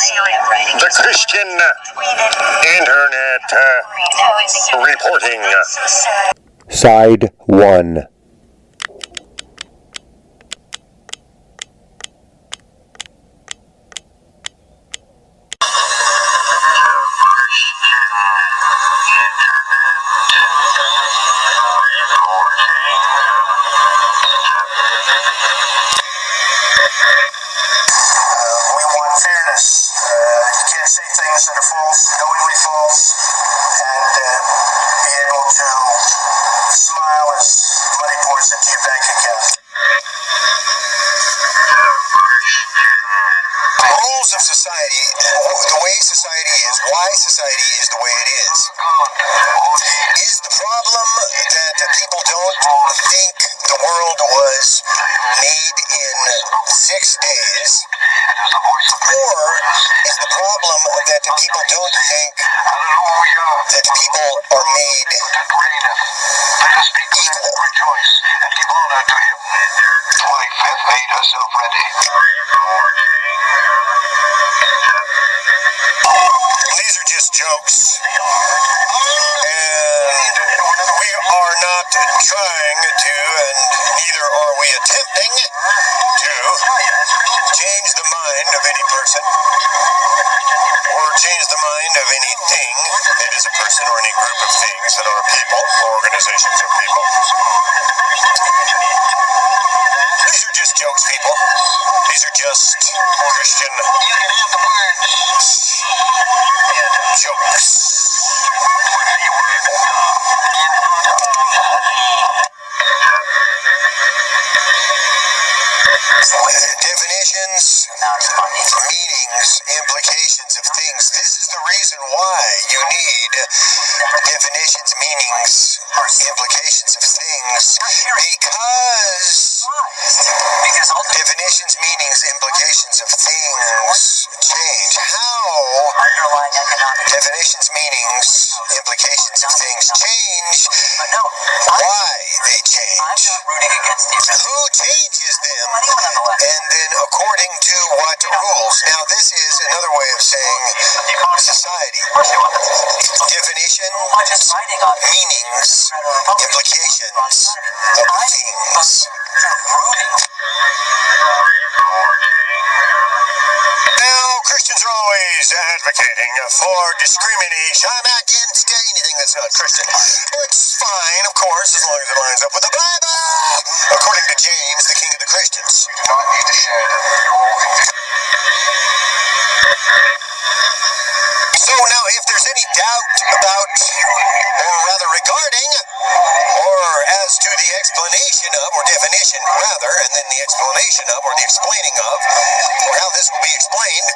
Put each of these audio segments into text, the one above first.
The Christian Internet reporting. Side 1. We want fairness. You can't say things that are false, knowingly false, and be able to smile as money pours into your bank account. The rules of society, the way society is, why society is the way it is the problem that people don't think the world was made in 6 days, or is the problem that people don't think that people are made equal? Life hath made herself ready. These are just jokes, and we are not trying to, and neither are we attempting to, change the mind of any person, or change the mind of anything that is a person, or any group of things that are people, or organizations of people. These are just jokes, people. These are just Christian jokes. Definitions, meanings, implications of things. This is the reason why you need definitions, meanings, implications of things, because definitions, meanings, implications of things change. How definitions, meanings, implications of things change, why they change, who changes them, and then according to what rules. Now this is another way of saying society. Definition, meanings, implications of things. Now, Christians are always advocating for discrimination. I'm against anything that's not Christian. It's fine, of course, as long as it lines up with the Bible, according to James, the king of the Christians. So now, if there's any doubt about, or rather regarding, or as to the explanation of, or definition rather, and then the explanation of, or the explaining of, or how this will be explained,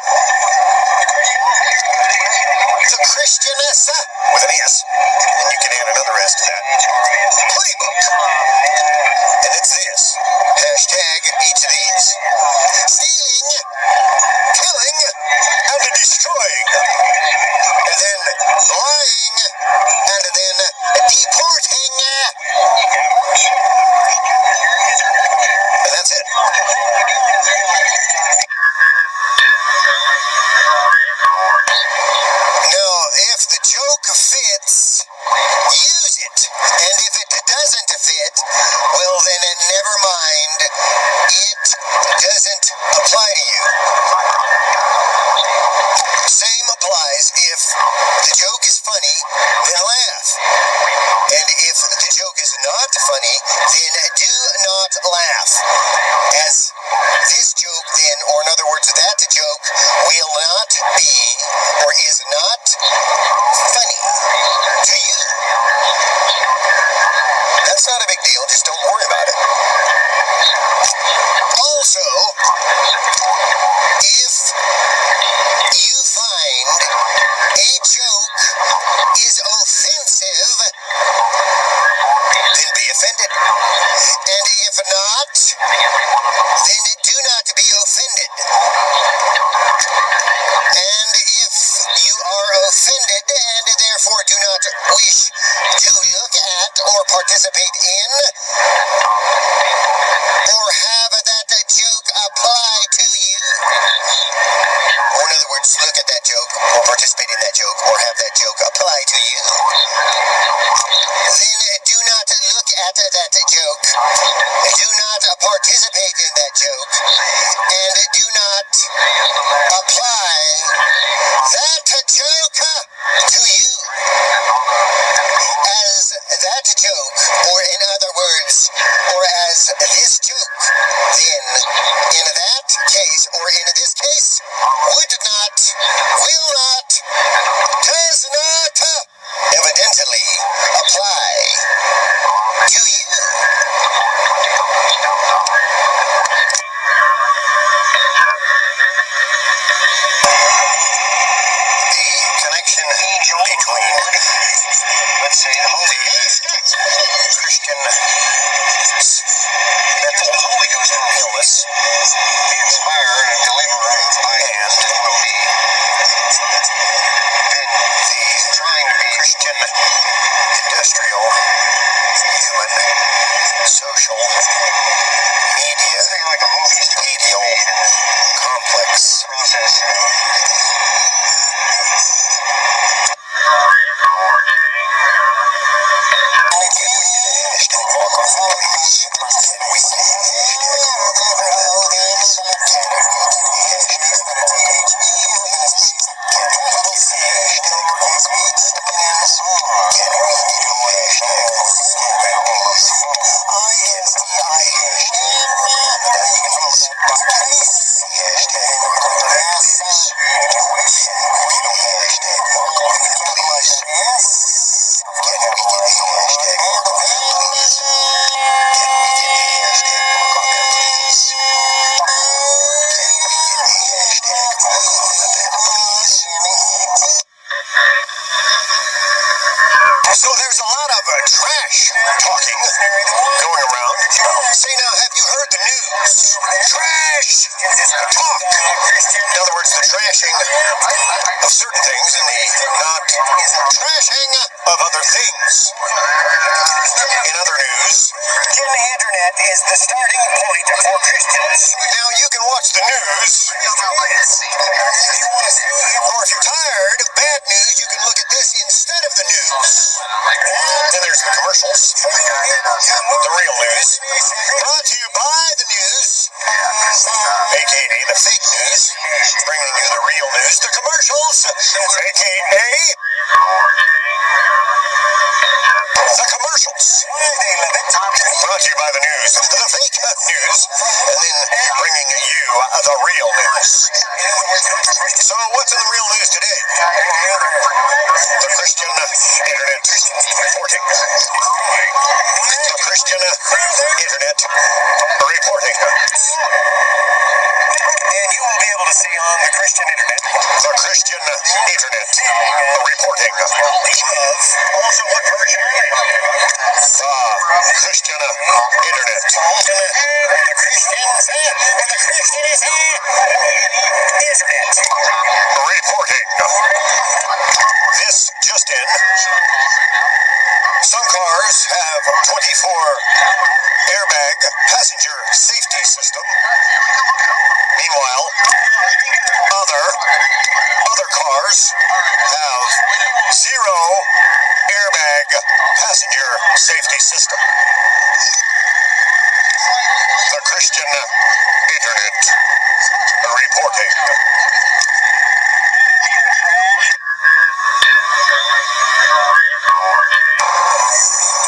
the Christianess, with an S, and you can add another S to that, playbook, and it's this, hashtag each of these, stealing, killing, and destroying, and then lying, and then deporting, and that's it. Now, if the joke fits, use it, and if it doesn't fit, well then never mind, it doesn't apply to you. Same applies if the joke is funny, then laugh. And if the joke is not funny, then do not laugh. As this joke then, or in other words, that joke will not be, or is not funny to you. That's not a big deal, just don't worry about it. Also, if you find a joke is offensive, then be offended. And if not, then do not be offended. And if you are offended and therefore do not wish to look at or participate in or have that joke apply to you, or in other words, at that joke, or participate in that joke, or have that joke apply to you, then do not look at that joke, do not participate in that joke, and do not apply that joke to you. As that joke, or in other words, or as this joke, then in that case, or in this case, would not, will not, does not, evidently apply to you. The connection between, let's say, the Christian mental illness, the inspire and deliver and the trying to be Christian industrial human social media medial complex process. So there's a lot of trash talking going around. Say now, have you heard the news? Trash talk. In other words, the trashing of certain things and the not trashing of other things. In other news, the internet is the starting point for Christians. Now you can watch the news, or if you're tired of bad news, you can look at this instead of the news. Then there's the commercials, the real news, brought to you by the news, aka the fake news, bringing you the real news, the commercials, aka the commercials, brought to you by the news, the fake news, and then bringing you the real news. So what's in the real news today? The Christian internet reporting. The Christian internet reporting. And you will be able to see on the Christian internet. The Christian internet reporting. Also what version are you talking about? The Christian internet. The Christians, the Christian is internet. Reporting. This just in. Some cars have 24 airbag passenger safety system. Meanwhile, other cars have 0 airbag passenger safety system. The Christian internet reporting.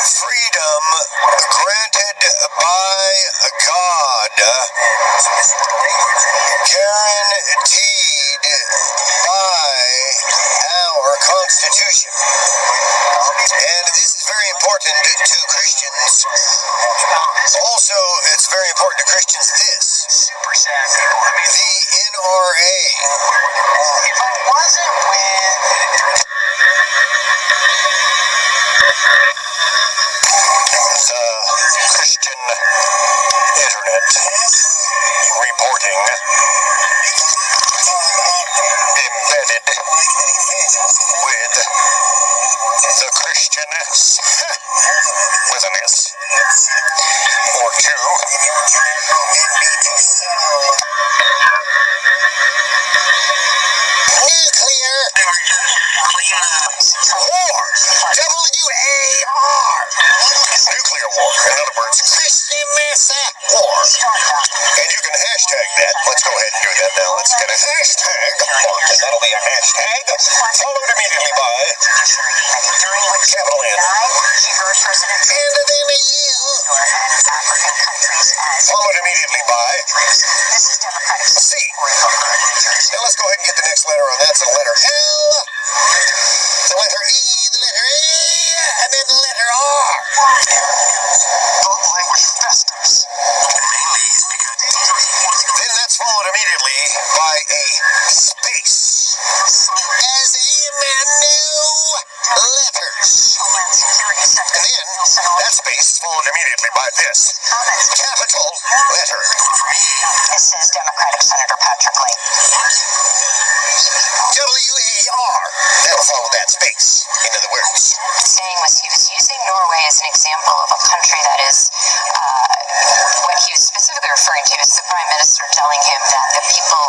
Freedom granted by God, guaranteed by our Constitution. And this is very important to Christians. Also, it's very important to Christians this. The NRA. If I wasn't with the Christian internet reporting embedded with the Christian S with an S or two. War. W-A-R. Nuclear war. In other words, Christian war. And you can hashtag that. Let's go ahead and do that now. Let's get a hashtag. And that'll be a hashtag. Followed immediately by capital N. And then a U. Followed immediately by C. Now let's go ahead and get the next letter on that. So the letter L, the letter E, the letter A, and then the letter R. Then that's followed immediately by a space. As in no letters. And then that space is followed immediately by this capital letter. This is Democratic Senator Patrick Lane. W-A-R. That'll follow that space. In other words. Saying was he was using Norway as an example of a country that is, what he was specifically referring to is the Prime Minister telling him that the people,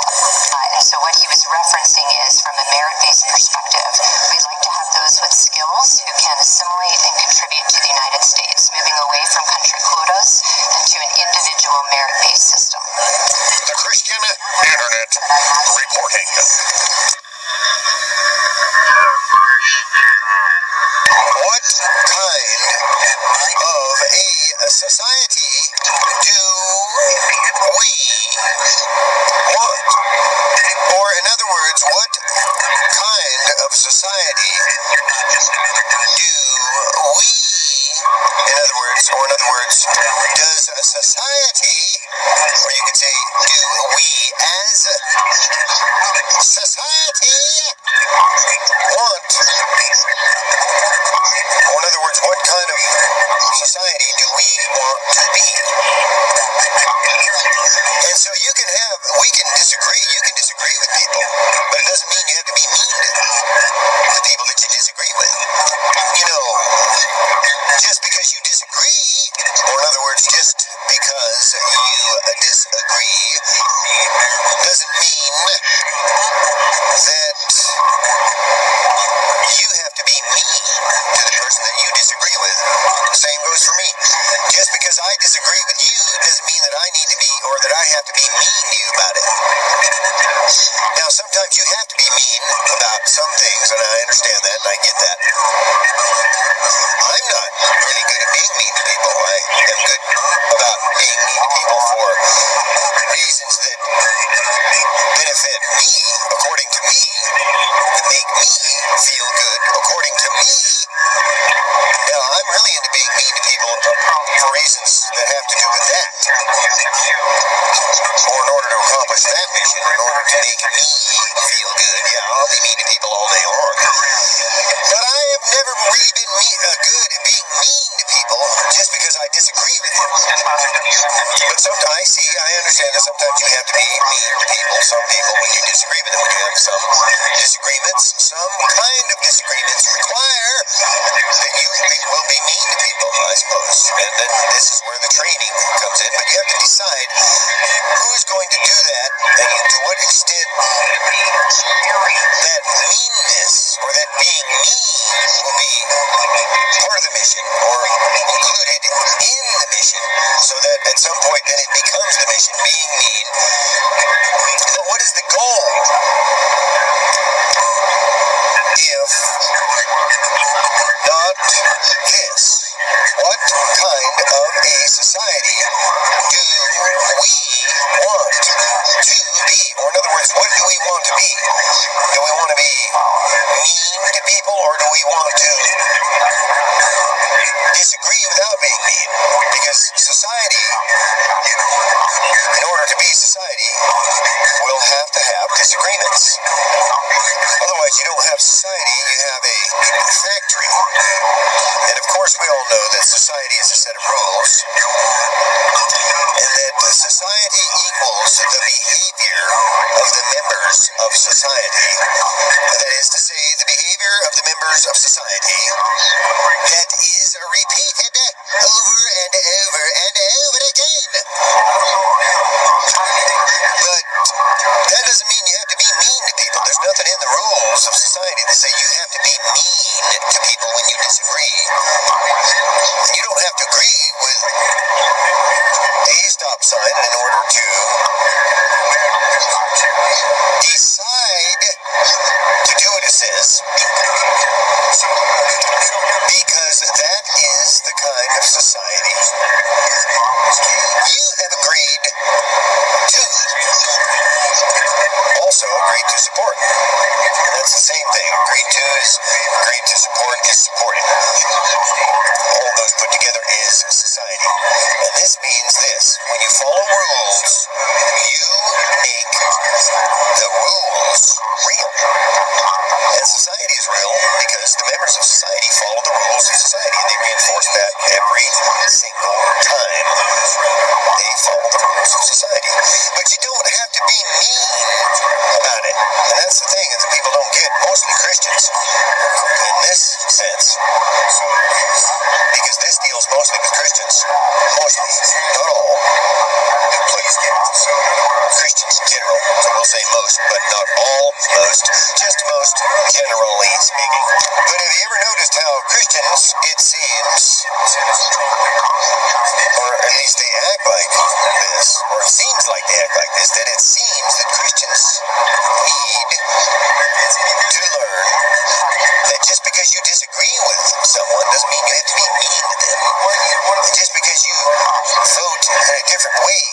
and so what he was referencing is from a merit-based perspective, we'd like to have those with skills who can assimilate and contribute to the United States, moving away from country quotas and to an individual merit-based system. The Christian Internet reporting. What kind of a society do we want? Or in other words, what kind of society do we, in other words, does a society, or you could say, do we as society want? Or in other words, what kind of society do we want to be? And so we can disagree, you can disagree with people, but it doesn't mean you have to be mean to the people that you disagree with. You know, just because you disagree, or in other words, just because you disagree, doesn't mean that you have to be mean to the person that you disagree with. The same goes for me. Just because I disagree with you doesn't mean that I need to be, or that I have to be mean to you about it. Now, sometimes you have to be mean about some things, and I understand that, and I get that. I'm not really good at being mean to people. I am good about being mean to people for reasons that benefit me, according to me, that make me feel good, according to me. Now, I'm really into being mean to people for reasons that have to do with that. Or in order to accomplish that mission, in order to make me feel good, yeah, I'll be mean to people all day long. But I have never really been good at being mean to people just because I disagree with them. But sometimes, I understand that sometimes you have to be mean to people. Some people, when you disagree with them, when you have some disagreements, some kind of disagreements require that you will be mean to people, I suppose. And then this is where the training comes in. But you have to decide who is going to do that and to what extent that meanness or that being mean will be part of the mission or included in the mission, so that at some point then it becomes the mission, being mean. But what is the goal? If not this, what kind of a society do we want to be? Or in other words, what do we want to be? Do we want to be mean to people, or do we want to disagree without being mean? Because society, in order to be society, will have to have disagreements. Otherwise, you don't have society, you have a factory. And of course, we all know that society is a set of rules, and that society equals the behavior of the members of society. That is to say, the behavior of the members of society that is repeated over and over and over again. But that doesn't mean you have to be mean to people. There's nothing in the rules of society that say you have have to be mean to people when you disagree. You don't have to agree with a stop sign in order to decide to do what it says, because that is the kind of society you have agreed to. Also agreed to support. That's the same thing. Agreed to is agreed to support is supported. All those put together is society. And this means this. When you follow rules, you make the rules real. And society is real because the members of society follow the rules of society, and they reinforce that every single time they follow the rules of society. But you don't have to be mean about it. And that's the thing that people don't get, mostly Christians, in this sense. Because this deals mostly with Christians. Mostly. Not all. But Christians in general. So we'll say most, but not all, most. Just most, generally speaking. But have you ever noticed how Christians, it seems, or at least they act like this, or it seems like they act like this, that it seems that Christians need to learn that just because you disagree with someone doesn't mean you have to be mean to them. Just because you vote in a different way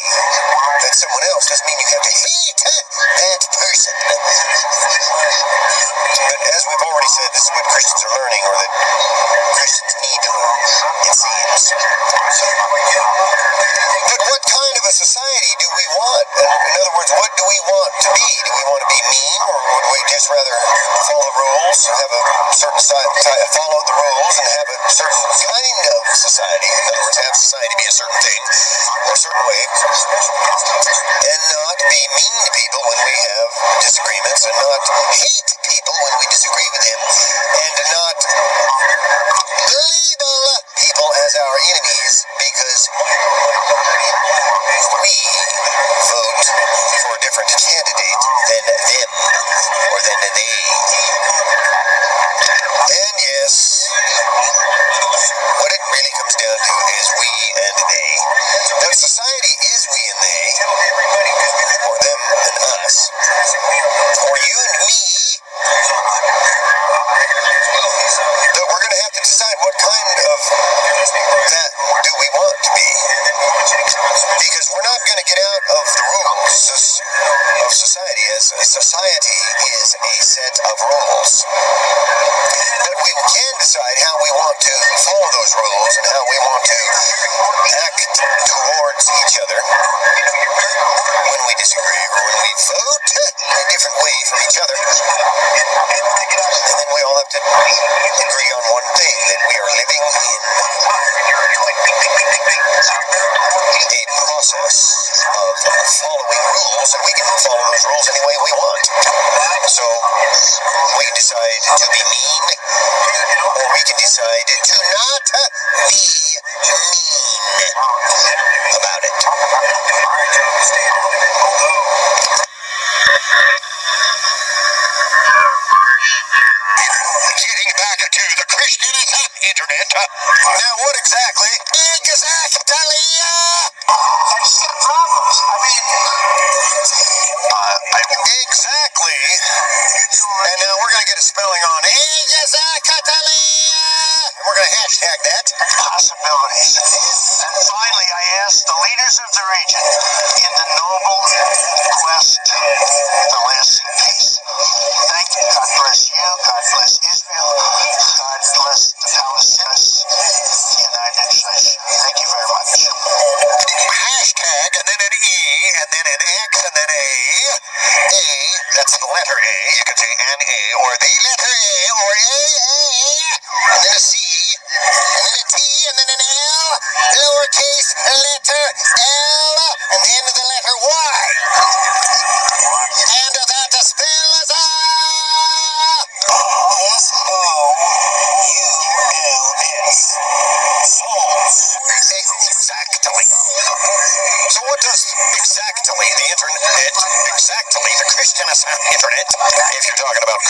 than someone else doesn't mean you have to hate that person. But as we've already said, this is what Christians are learning, or that Christians need to learn, it seems. But what kind of a society do we want? In other words, what do we want to be? Do we want to be mean, or would we just rather follow the rules, have a certain follow the rules, and have a certain kind of society? In other words, have society be a certain thing, or a certain way, and not be mean to people when we have disagreements, and not hate people when we disagree with them, and not label people as our enemies because we vote for a different candidate than them, or than they. And yes, what it really comes down to is we and they. But society is we and they, or them and us, or you and me. But we're going to have to decide what kind of that do we want to be. Because we're not going to get out of the rules of society, as society is a set of rules. But we can decide how we want to follow those rules and how we want to act towards each other when we disagree, or when we vote in a different way from each other. And then we all have to agree on one thing, that we are living in a process of following rules, and we can follow those rules any way we want. So we can decide to be mean, or we can decide to not be mean about it. Getting back to the Christian internet. Now, what exactly? Exactly. That's the problems. I mean, exactly. And now we're going to get a spelling on exactly. We're going to hashtag that. Possibilities. And finally, I asked the leaders of the region in the noble quest to lasting peace. Thank you. God bless you. God bless Israel. God bless the Palestinians, the United States. Thank you very much. Hashtag, and then an E, and then an X, and then a. That's the letter A. You can say an A, or the letter A, or and then a C, and then a T, and then an L, lowercase letter L, and then the letter Y. And that spells exactly. So what does exactly the internet, exactly the Christian internet, if you're talking about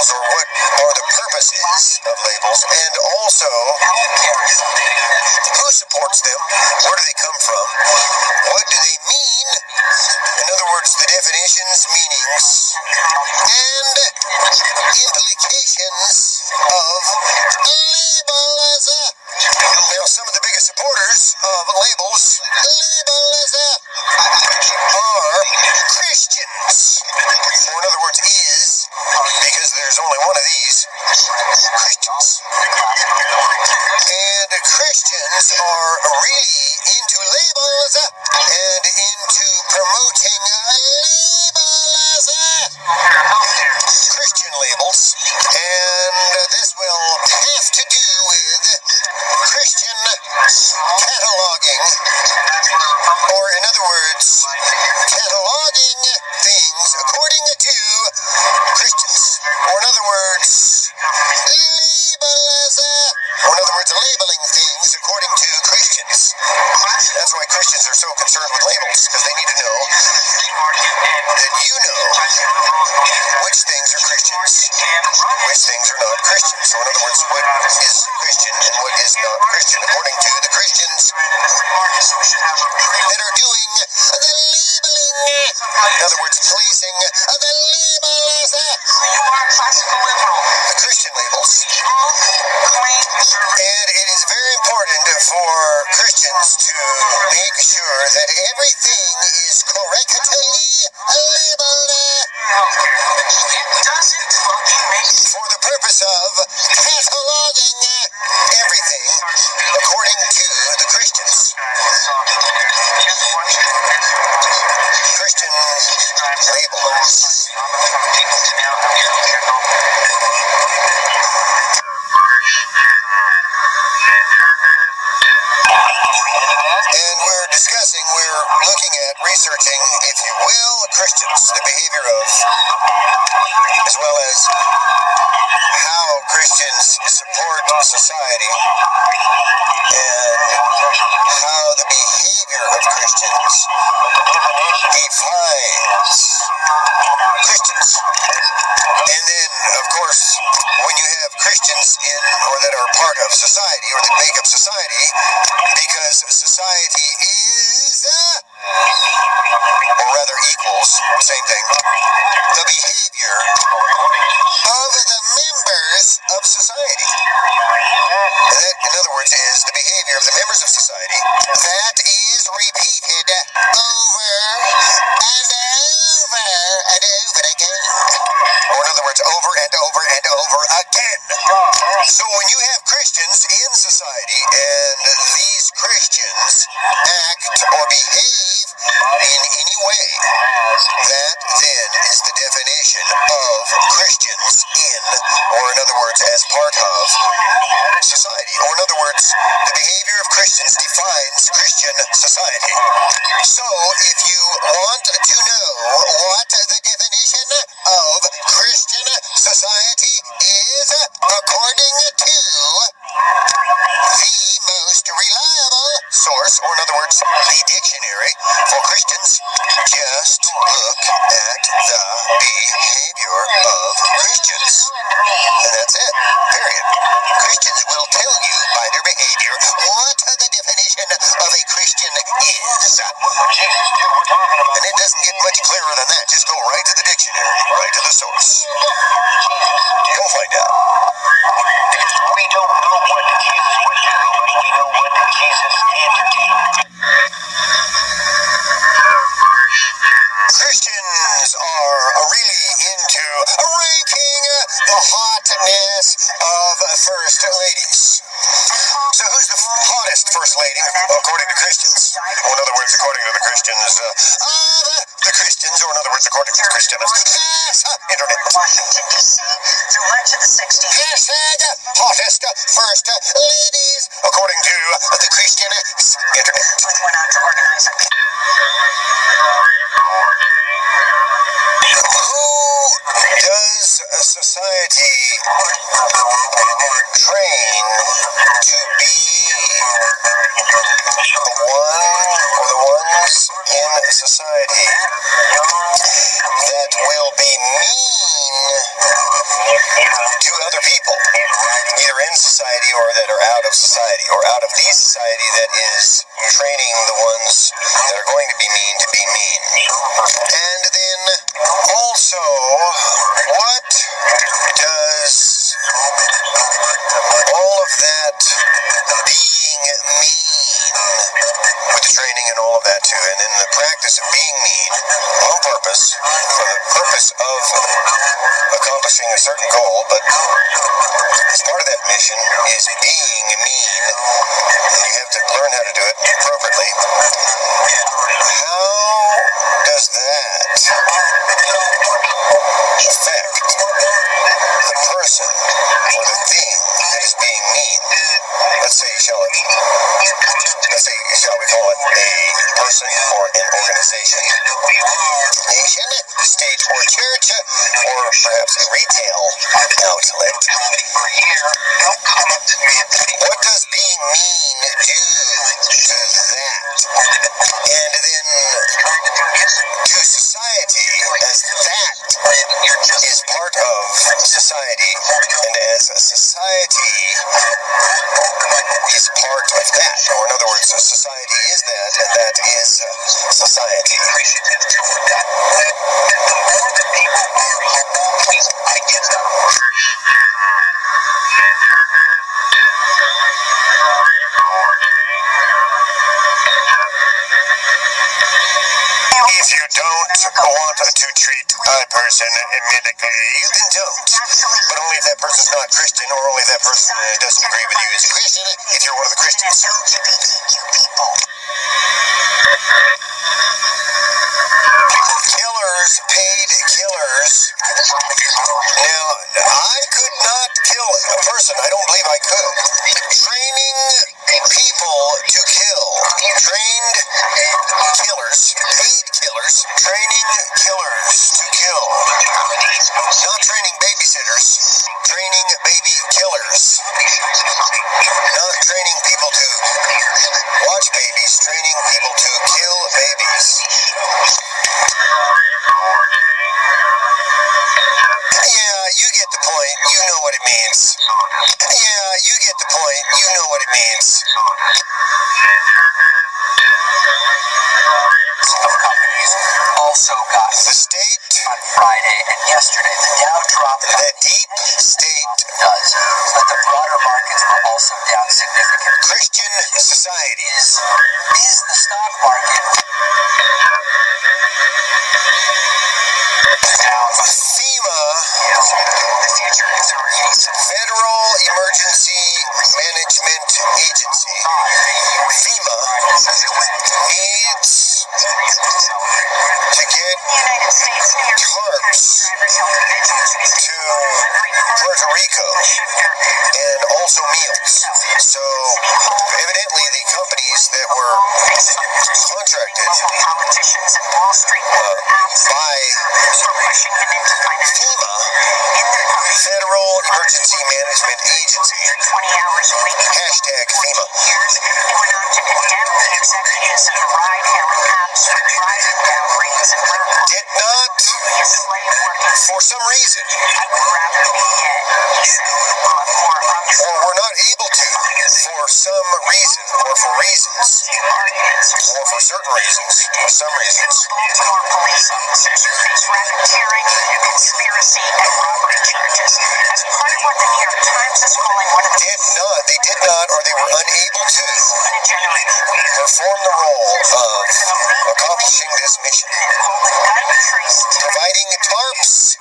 labels, or what are the purposes of labels, and also who supports them, where do they come from, what do they mean, in other words, the definitions, meanings, and implications of labels. Now, some of the biggest supporters of labels, are Christians, or in other words, because there's only one of these, Christians. And Christians are really into labels and into promoting labels, Christian labels, and this will have to do with Christian cataloging, or in other words, cataloging things according to Christians, or in other words, labels, or in other words, labeling things according to Christians. That's why Christians are so concerned with labels, because they need to know that you know which things are Christians, which things are not Christians. So in other words, what is Christian and what is not Christian according to the Christians that are doing the labeling. In other words, placing the labels, the Christian labels. And it is very important for Christians to make sure that everything is correctly labeled for the purpose of cataloging everything according to the Christians. Christian labels. And we're looking at researching, if you will, Christians, the behavior of, as well as how Christians support society, and how the behavior of Christians defines Christians. And then, of course, when you have Christians in, or that are part of society, or that make up society, because society is, or rather equals, same thing, the behavior of the members of society. And that, in other words, is the behavior of the members of society that is repeated over and over and over again. Or in other words, over and over and over again. So when you have Christians in society, and these Christians act or behave in any way, that then is the definition of Christians in, or in other words, as part of society. Or in other words, the behavior of Christians defines Christian society. So if you want to know what the definition of Christian society is, according to the most reliable source, or in other words, the dictionary for Christians, just look at the behavior of Christians. And that's it. Period. Christians will tell you by their behavior what the definition of a Christian is. And it doesn't get much clearer than that. Just go right to the dictionary, right to the source. You'll find out. We don't know what Jesus would do, but we know what Jesus can do. Christians are really into ranking the hotness of first ladies. So who's the hottest first lady according to Christians? Or in other words, according to the Christians the Christians, or in other words, according to the Christians. Internet. Washington, D.C. through much of the 60s. Hashtag hottest first ladies according to the Christian internet. Went out to organize a Who does society train to be the one or the ones in society that will be mean to other people, either in society or that are out of society, or out of the society that is training the ones that are going to be mean. And then also, what does all of that being mean with the training and all of that too, and then the practice of being mean on purpose for the purpose of accomplishing a certain goal, but as part of that mission is being mean, and you have to learn how to do it appropriately. How does that affect the person or the thing that is being mean? Let's say, shall we call it a person or an organization, nation, state, or church, or perhaps a retail outlet. What does being mean do to that? And then to society, as that is part of society, and as a society is part of that, or in other words, society is that, and that is society. If you don't want to treat a person medically, then don't. But only if that person's not Christian, or only if that person doesn't agree with you as a Christian, if you're one of the Christians. Killers paid killers. Now, I could not kill a person. I don't believe I could. Training people to kill. Trained killers. Paid killers. Training killers to kill. Not training babysitters. Training baby killers. Not training people to watch babies. Training people to kill babies. Yeah, you get the point. You know what it means. Yeah, you get the point. You know what it means. Also got The state, on Friday and yesterday. The Dow dropped the deep state, does, but the broader markets were also down significantly. Christian society. Is the stock market down? FEMA, The future is already Federal Emergency Management Agency, FEMA, needs to get tarps to Puerto Rico and also meals. So evidently the companies that were contracted by FEMA, Federal Emergency Management Agency, hashtag FEMA, did not, for some reason, or were not able to, for some reason, or for reasons, or for certain reasons, or some reasons, Police officers face racketeering, conspiracy, and robbery charges. As part of what the New York Times is calling one of the they did not, or they were unable to perform the role of accomplishing this mission, providing tarps,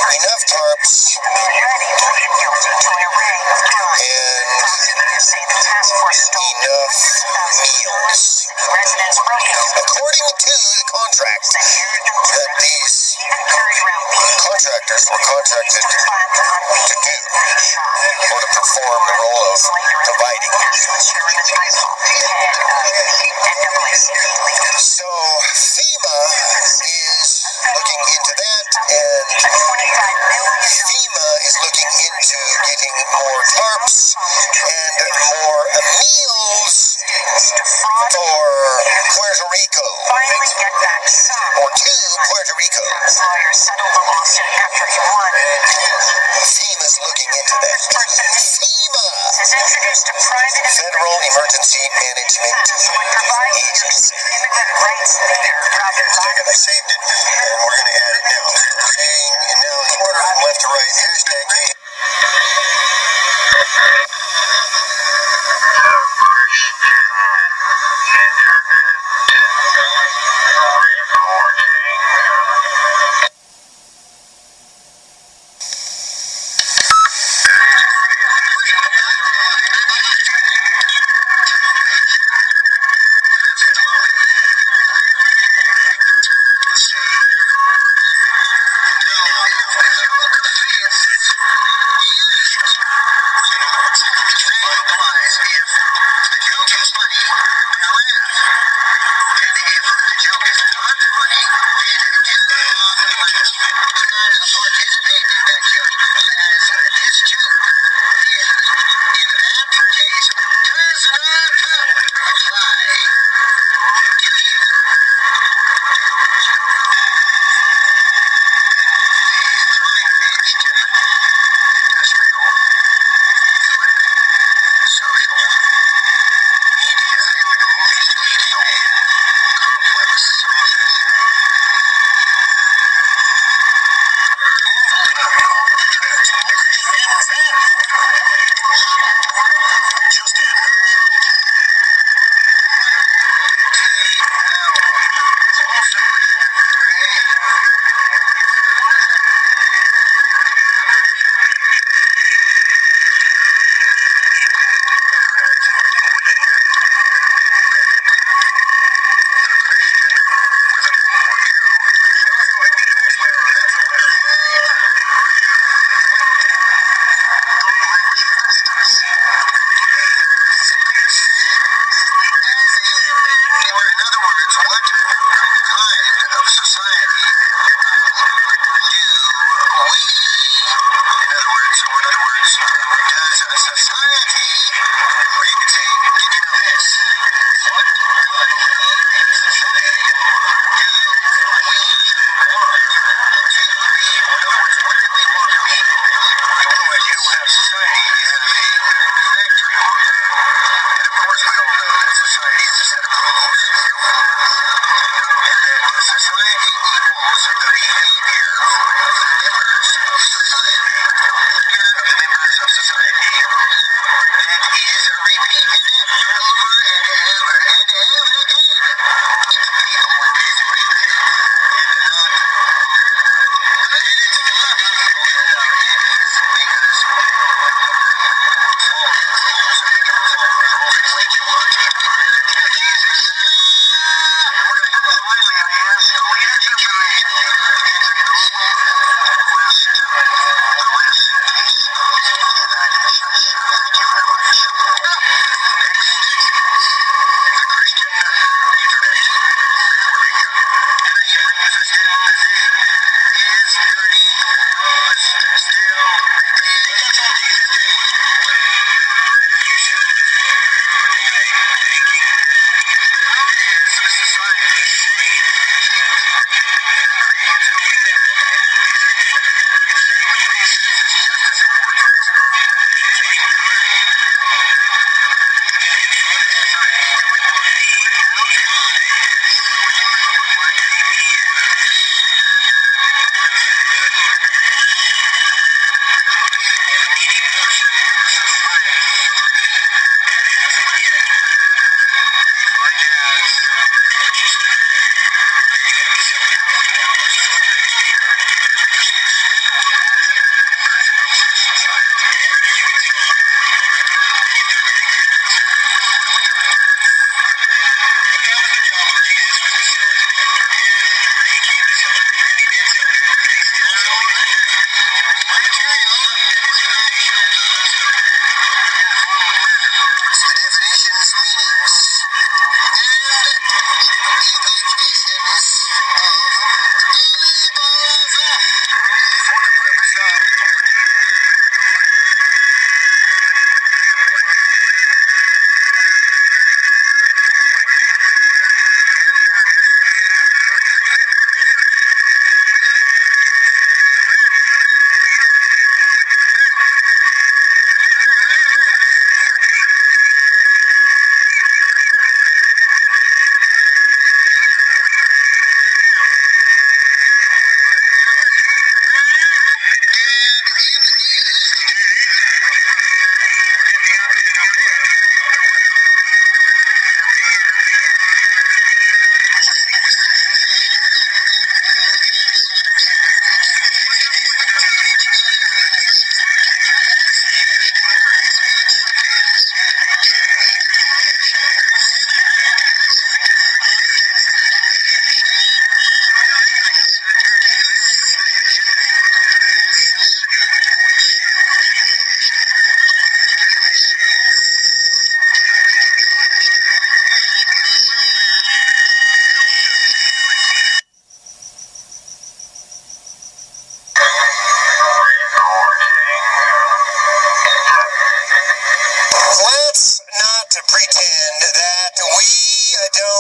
enough tarps, and enough meals. According to the contract that these contractors were contracted to do, or to perform the role of providing. So FEMA is looking into that, and FEMA is looking into getting more tarps and more meals for Puerto Rico, or to Puerto Rico. Lawyers settled the lawsuit to that. FEMA, Federal Emergency Management Agency. Second, I saved it, and we're going to add it now. And now in order from left to right, hashtag K.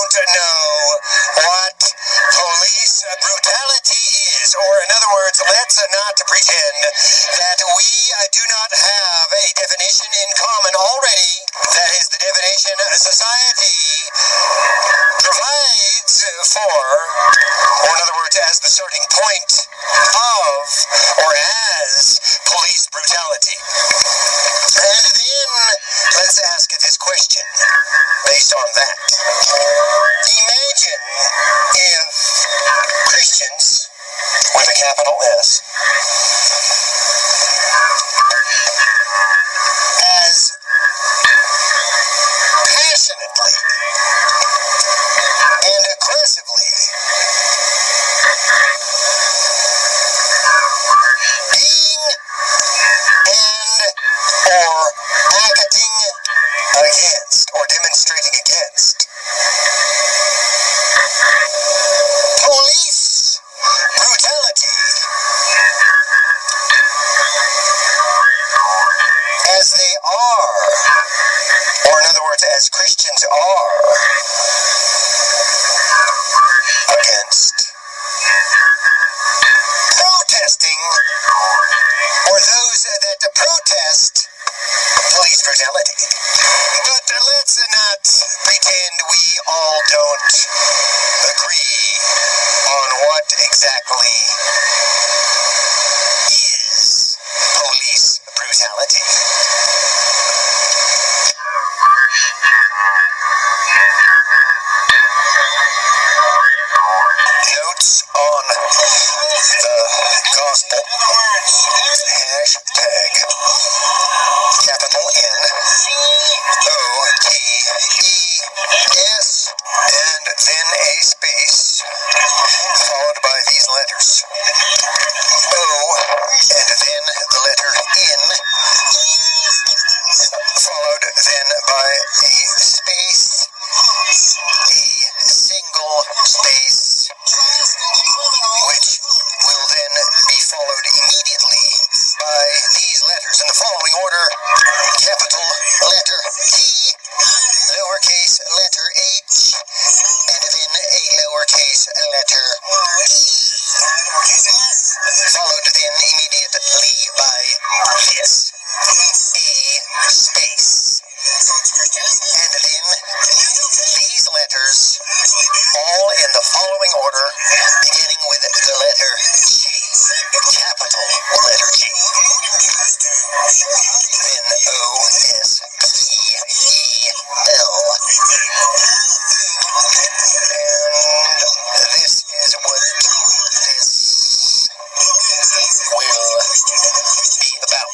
don't know what police brutality is. Or in other words, let's not pretend that we do not have a definition in common already. That is the definition society provides for, or in other words, as the starting point of, or as police brutality. And then let's ask this question based on that. Imagine if Christians, with a capital S, as passionately and aggressively being and or acting against or demonstrating against police brutality as they are, or in other words, as Christians are against protesting, or those that protest police brutality. But let's not pretend we all don't agree on what exactly is police brutality. Notes on the gospel, hashtag capital N OTES, and then a space followed by these letters O, and then the letter N, followed then by a space, a single space, which will then be followed immediately by these letters in the following order: capital letter T, lowercase letter H, and then a lowercase letter E, followed then immediately by this, a space, and then these letters all in the following order, beginning with the letter G, capital letter G, then O-S-P-E-L, and this is what this will be about.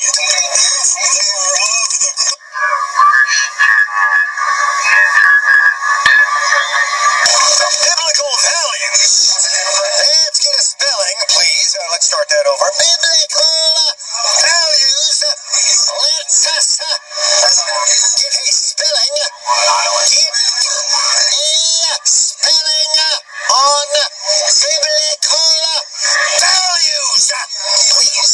Biblical values. Let's get a spelling, please. Let's start that over. Biblical values. Let's get a spelling. Get a spelling on biblical values, please.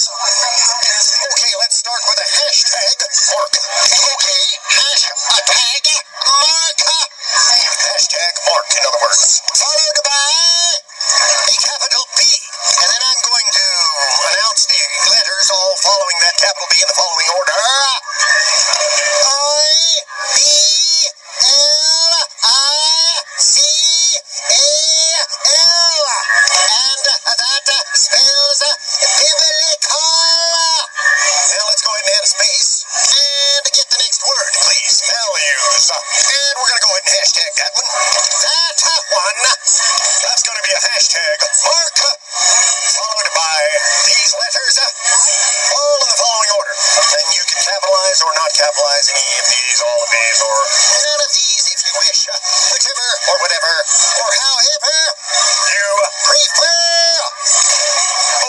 Okay, let's start with a hashtag mark. Okay, hashtag mark. Hashtag mark, in other words. Followed by a capital B. And then I'm going to announce the letters all following that capital B in the following order. I-B-L-I-C-A-L. And that spells biblical. Now let's go ahead and add a space. And get the next word, please. Values. And we're going to go ahead and hashtag that one. That one. That's going to be a hashtag mark. Followed by these letters. All in the following order. And you can capitalize or not capitalize any of these, all of these, or none of these if you wish. Whichever or whatever or however you prefer.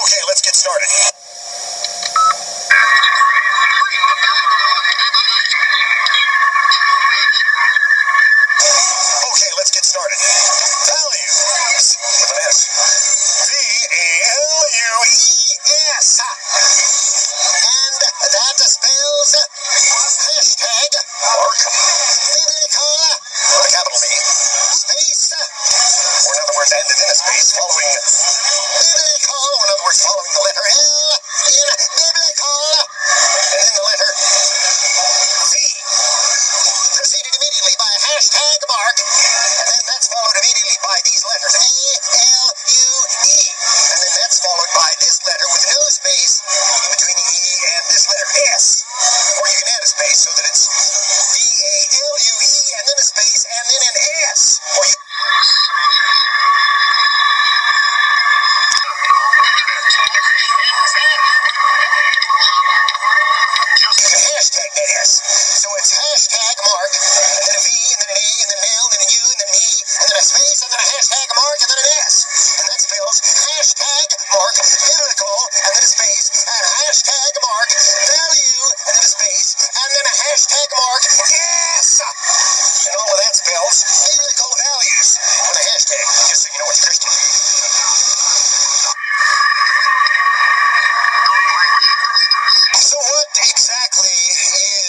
Okay, let's get started. Okay, let's get started. Values with an S. V-A-L-U-E-S. And that spells hashtag mark biblical with a capital B. Space add this letter S, or you can add a space so that it's VALUE and then a space and then an S, or you can hashtag that S. So it's hashtag Mark, and then a V, and then an A, and then an L, and then a U, and then an E, and then a space, and then a hashtag Mark, and then an S. And that spells hashtag Mark, biblical, and then a space, and hashtag Mark, value, and then a space, and then a hashtag Mark, yes! And all of that spells biblical values with a hashtag, just so you know it's Christian. So what exactly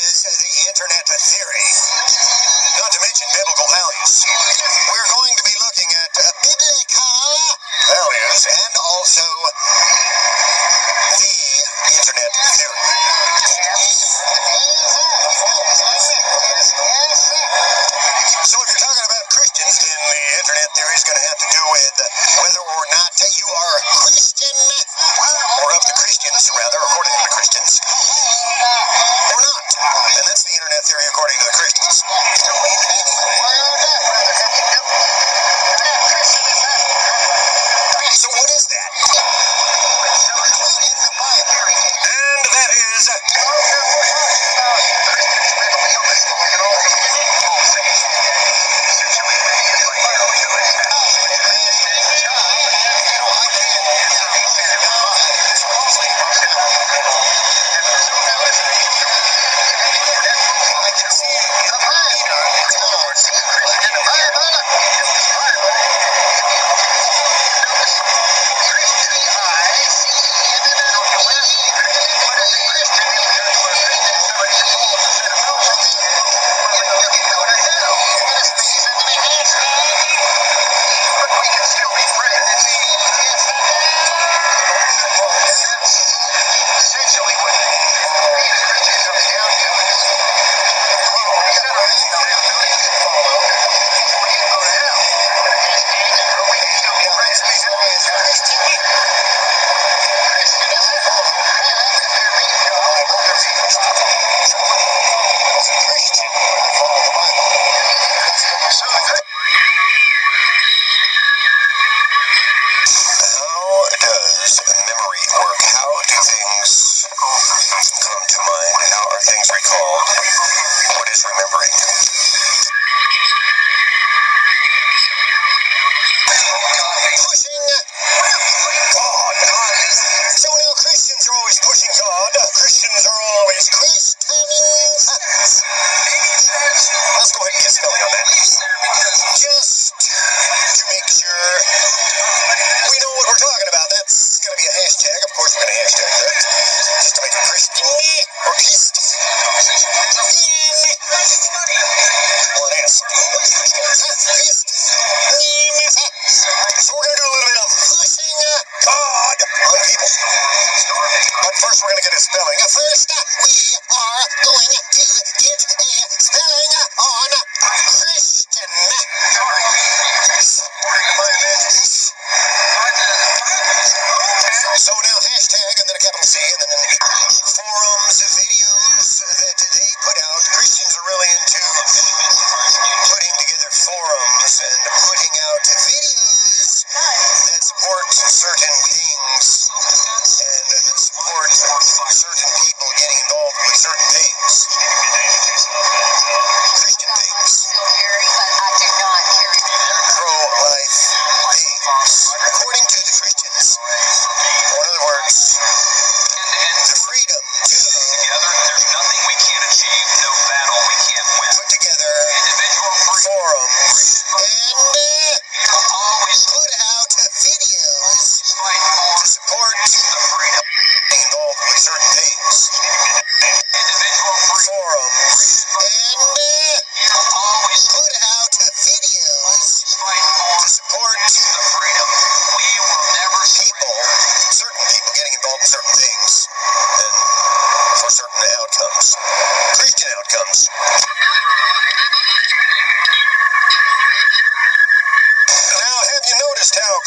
is the internet theory? Not to mention biblical values. We're going to be looking at biblical values and also the internet theory. So if you're talking about Christians, then the internet theory is going to have to do with whether or not you are Christian, or of the Christians, rather, according to the Christians, or not. And that's the internet theory according to the Christians. So what is that? And that is...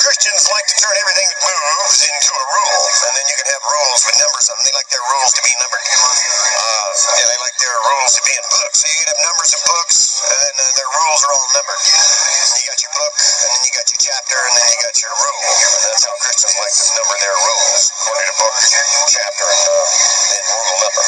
Christians Christians like to turn everything that moves into a rule, and then you can have rules with numbers on them. They like their rules to be numbered. And they like their rules to be in books. So you can have numbers in books, and their rules are all numbered. And you got your book, and then you got your chapter, and then you got your rule. And that's how Christians like to number their rules, according to book, chapter, and rule number.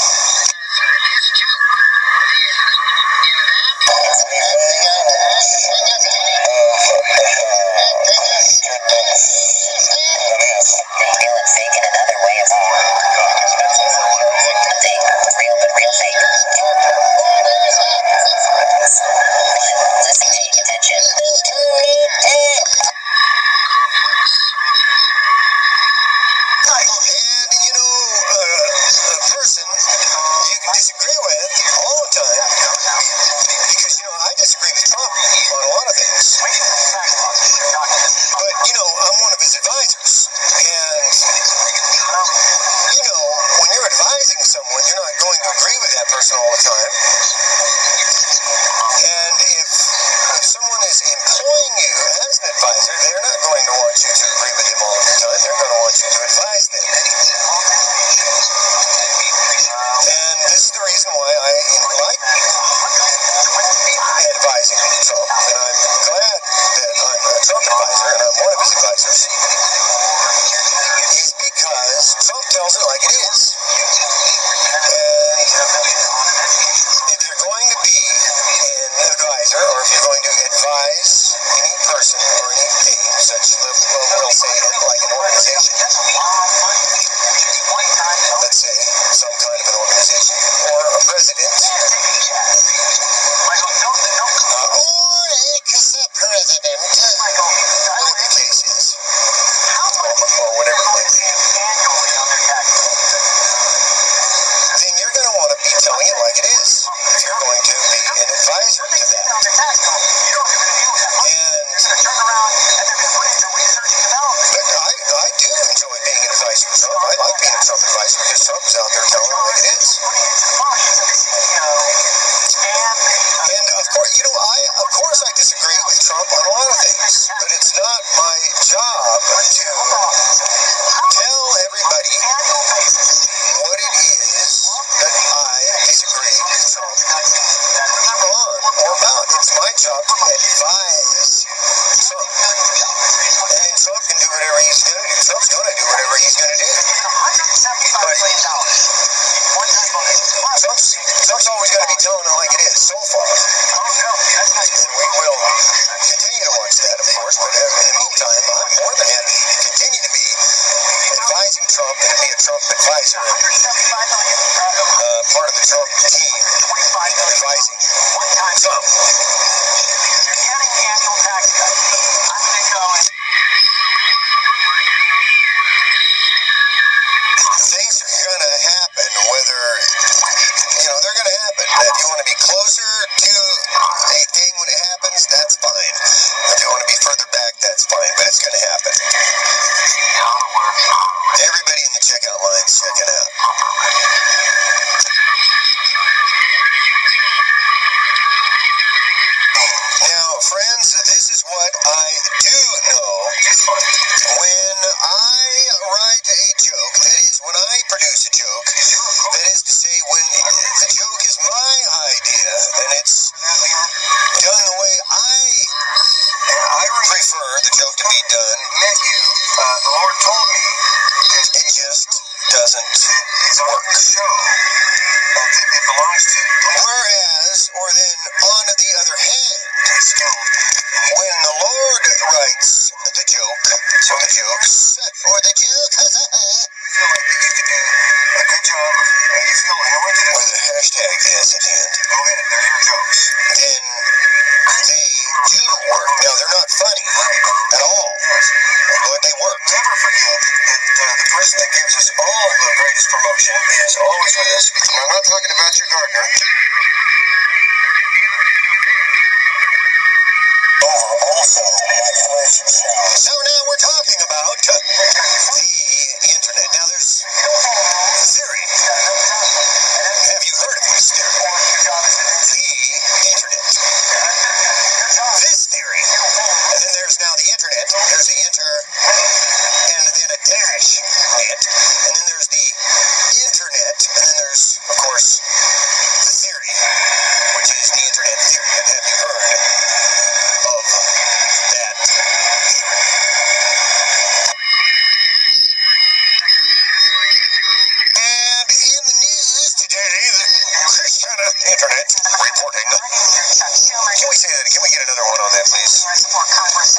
Today, the Christian internet reporting. Can we say that? Can we get another one on that, please?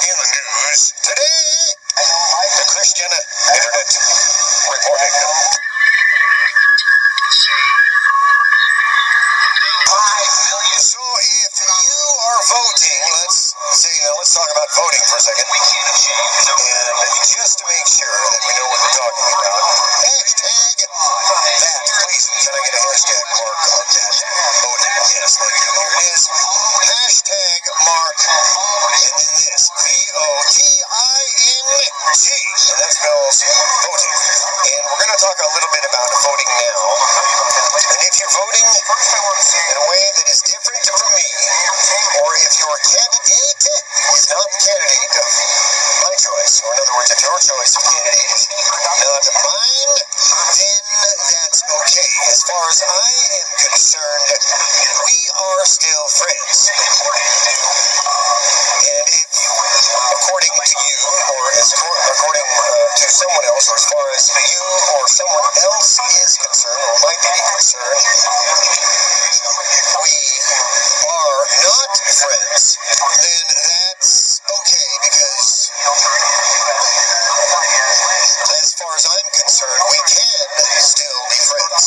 In the news today, the Christian internet reporting. So if you are voting, let's talk about voting for a second. And just to make sure that we know what we're talking about, hashtag that, please. Can I get a hashtag mark on that voting? Yes, thank you. Here it is. Hashtag mark, and then this, VOTING, and that spells voting. And we're going to talk a little bit about voting now. And if you're voting in a way that is different from me, or if your candidate is not the candidate of my choice, or in other words, if your choice of candidate is not mine, then that's okay. As far as I am concerned, we are still friends. And if, according to you, or according to someone else, or as far as you or someone else is concerned, or might be concerned, we are not friends, then that's okay, because as far as I'm concerned, we can still be friends.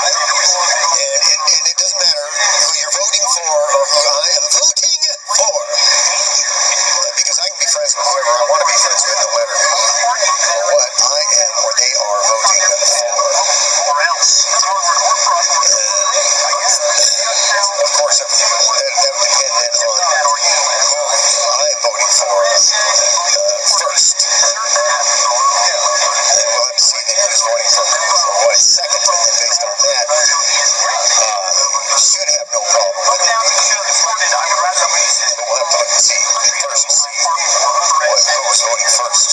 And it doesn't matter who you're voting for or who I am voting for, because I can be friends with whoever I want to be friends with, no matter who or what I am or they are voting for. Of course, that would depend then on who I am voting for first. And we'll have to see then who's voting for what second, and then based on that, should have no problem with it. But we'll have to look and see first, who was voting first.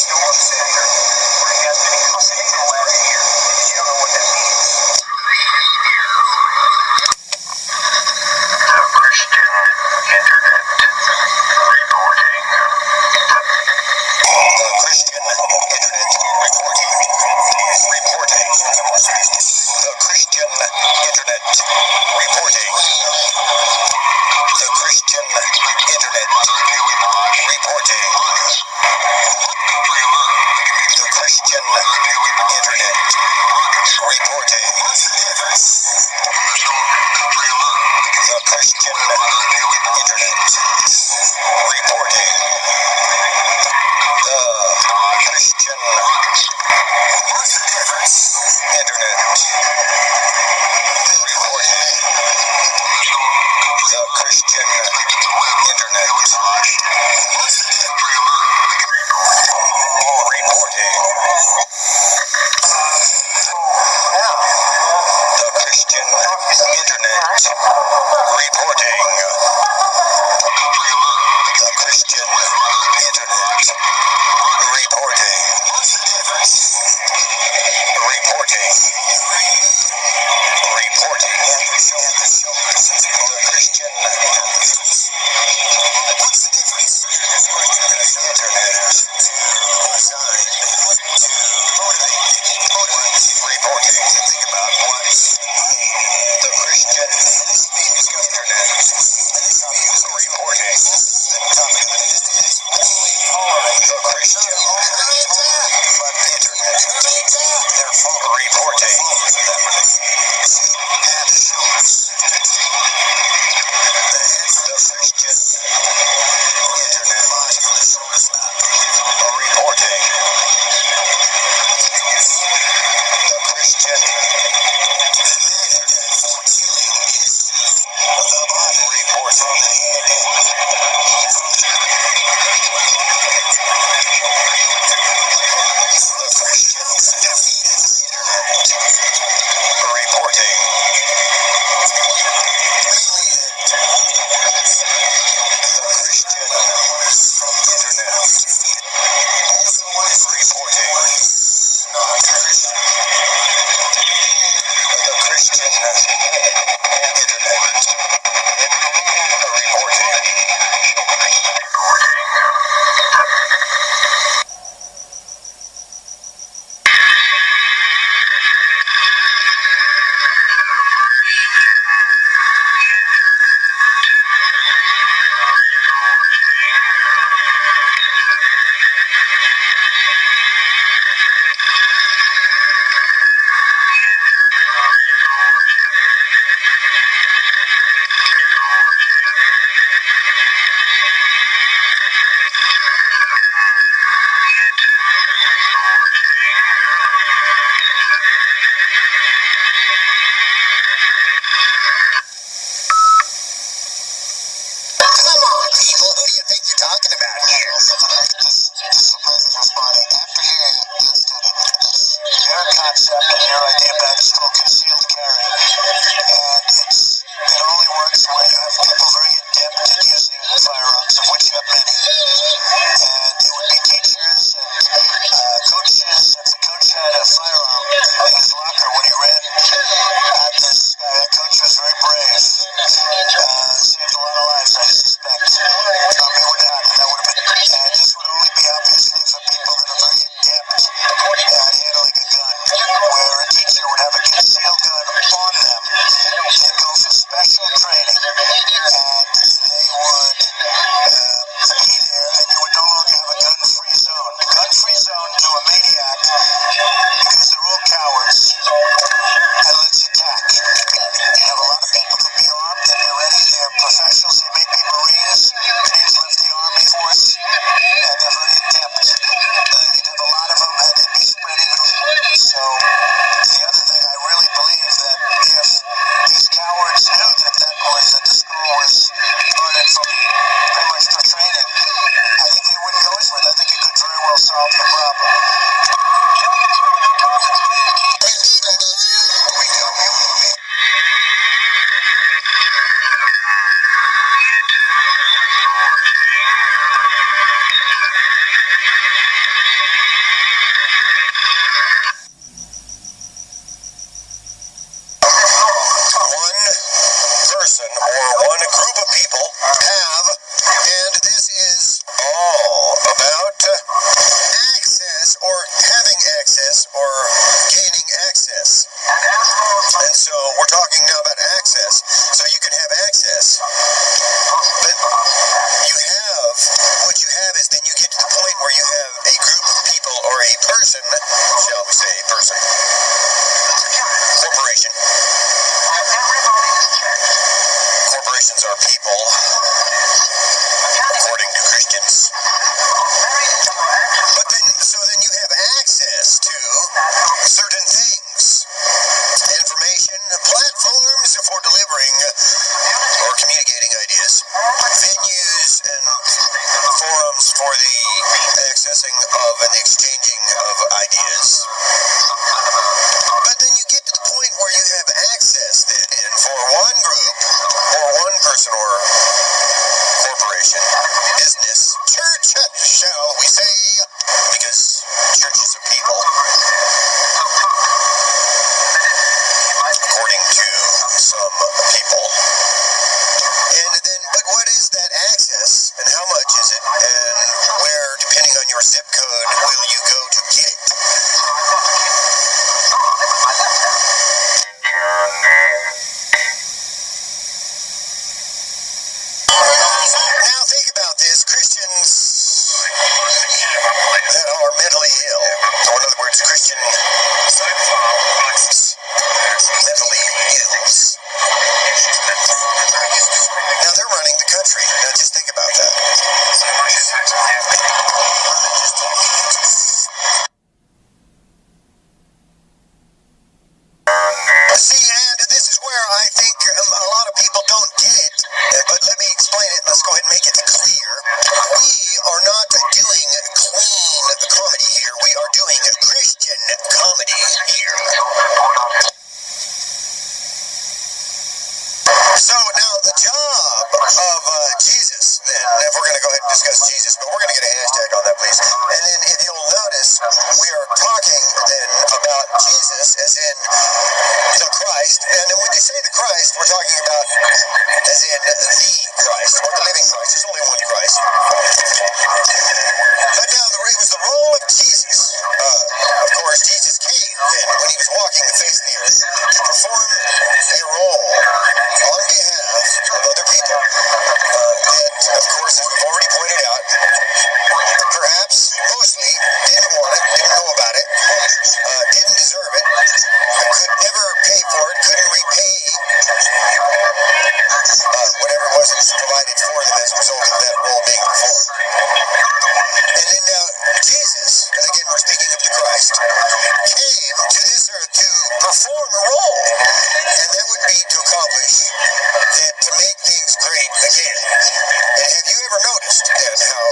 talking about here? This surprising responding. After hearing your concept and your idea about it's called concealed carry, and it only works when you have people very adept at using firearms, of which you have many. And it would be teachers and coaches. If the coach had a firearm in his locker when he ran at this guy, that coach was very brave. Saved a lot of lives, I suspect. It would not. That would have been. And this would only be obviously for people that are very adept at handling a gun, where a teacher would have a concealed gun on them. They'd go for special training, and they would be there, and you would no longer have a gun-free zone. Gun-free zone to a maniac, because they're all cowards, and let's attack. You have a lot of people that be armed, and they're ready, they're professionals, they may be Marines, Marines left the Army Force, and they're very adept. You'd have a lot of them, and they'd be spread evenly. So, the other thing, I really believe that if these cowards knew that the school was running from pretty much for training, I think they wouldn't go into it. I think it could very well solve the problem. Person or one group of people have, and this is all about access or having access or gaining access. And so we're talking now about access. So you can have access, but you have, what you have is then you get to the point where you have a group of people or a person, shall we say a person, corporation. Corporations are people, according to Christians. But then you have access to certain things, information, platforms for delivering or communicating ideas, venues and forums for the accessing of and the exchanging of ideas. But then you get to the point where you have access then for one group or one person or corporation, business, church, shall we say, because churches are people, according to some people. And then, but what is that access, and how much is it, and where, depending on your zip code, will you go to get it? Now think about this. Christians that are mentally ill, or in other words, Christian mentally ills. Now they're running the country. Now just think about that. See, and this is where I think a lot of people don't get it, but let me explain it. Let's go ahead and make it clear. We are not doing clean comedy here. We are doing Christian comedy here. So now the job of Jesus, then, if we're going to go ahead and discuss Jesus, but we're going to get a hashtag on that, please. And then if you'll notice, we are talking then about Jesus as in the Christ. And then when they say the Christ, we're talking about as in the Christ, or the living Christ. There's only one Christ. But now it was the role of Jesus. Of course, Jesus came then when he was walking the face of the earth to perform a role on behalf of other people that, of course, as we've already pointed out, perhaps mostly didn't want it, didn't know about it, didn't deserve it, could never pay for it, couldn't repay whatever it was that was provided for them as a result of that role being performed. And then now Jesus, and again we're speaking of the Christ, came to this earth to perform a role, and that would be to accomplish that, to make things great again. And have you ever noticed then how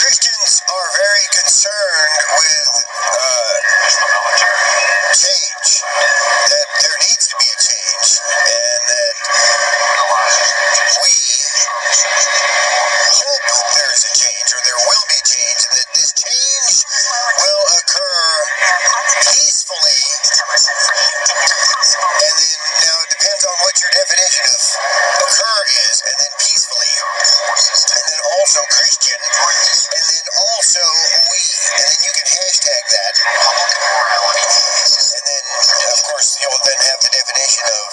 Christians are very concerned with change, that there needs to be a change, and that we hope there is a change, or there will be change, and that this change will occur peacefully. And then, now it depends on what your definition of occur is, and then peacefully, and then also Christian, and then also we, and then you can hashtag that, and then, of course, you'll then have the definition of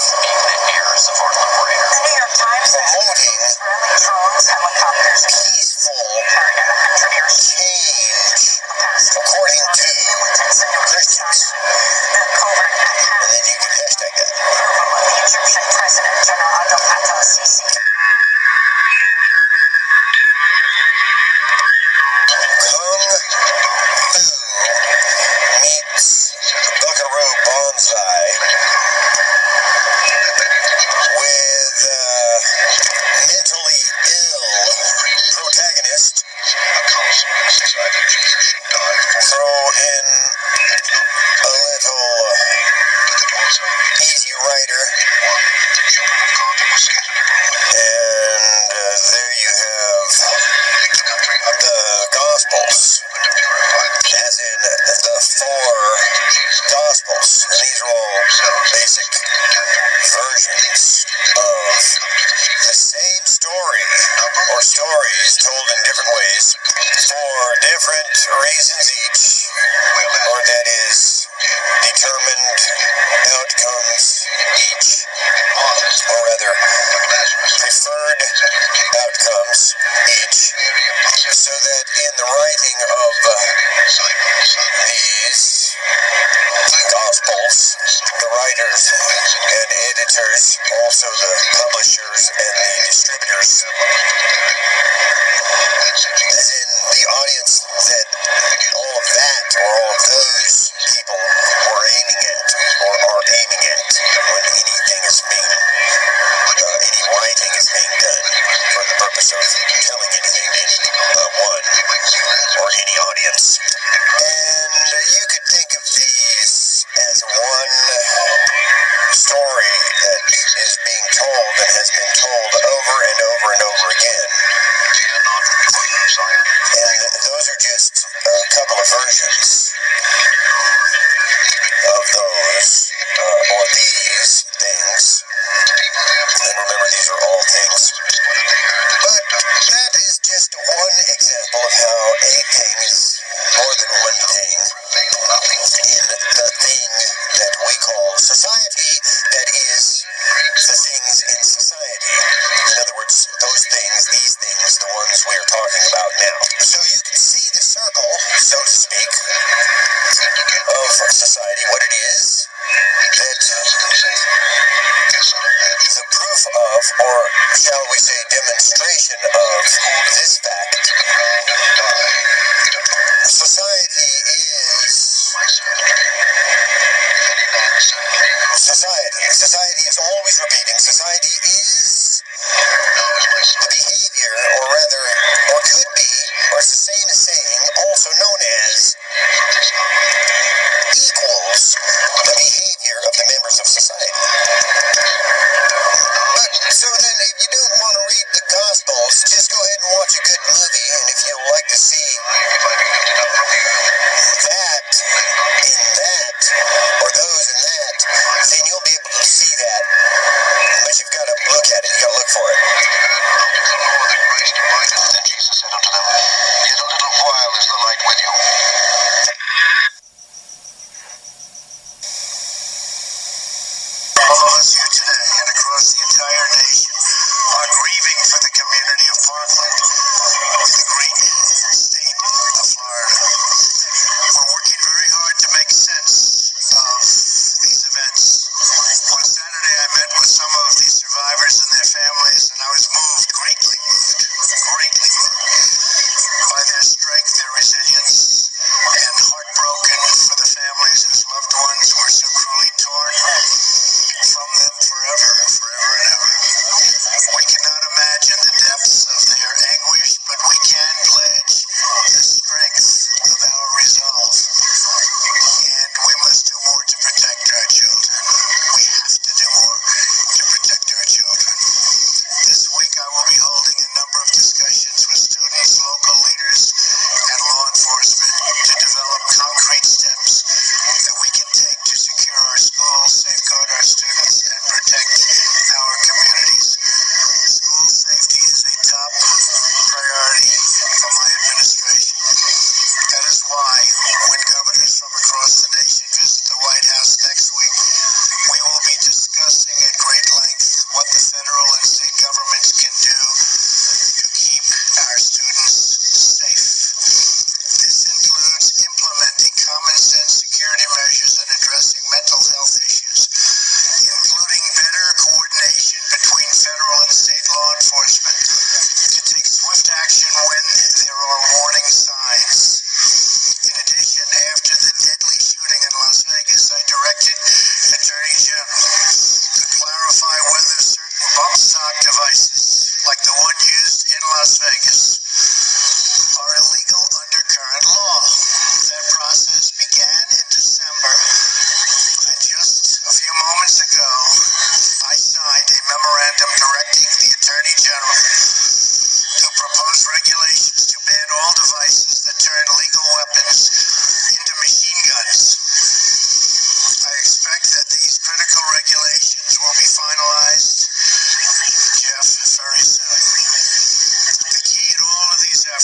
promoting peaceful change according to Christians. And then you can hashtag that. Kung Fu meets Buckaroo Banzai with mentally ill protagonist. Throw in a little Easy Rider, and there you have the Gospels, as in the four Gospels, and these are all basic versions of the same story, or stories told in different ways for different reasons each, or that is, determined outcomes each, or rather, preferred outcomes each, so that in the writing of these Gospels, the writers and editors, also the publishers and the distributors, as in the audience that all of that, or all of those people were aiming at, or are aiming at, when anything is being, any writing is being done for the purpose of telling anything to anyone, or any audience. And you could think of these as one story that is being told and has been told over and over and over again. And those are just a couple of versions of those, or these things. And remember, these are all things. But that is just one example of how a thing is more than one thing in the thing that we call society, that is the things in society. In other words, those things, these things, the ones we are talking about now. So you can see the circle, so to speak, of society, what it is, that the proof of, or shall we say demonstration of, this fact, society is society. Society is always repeating. Society is the behavior, or rather, or could be, or it's the same as saying, also known as, equals the behavior of the members of society. But, so then, if you don't want to read the Gospels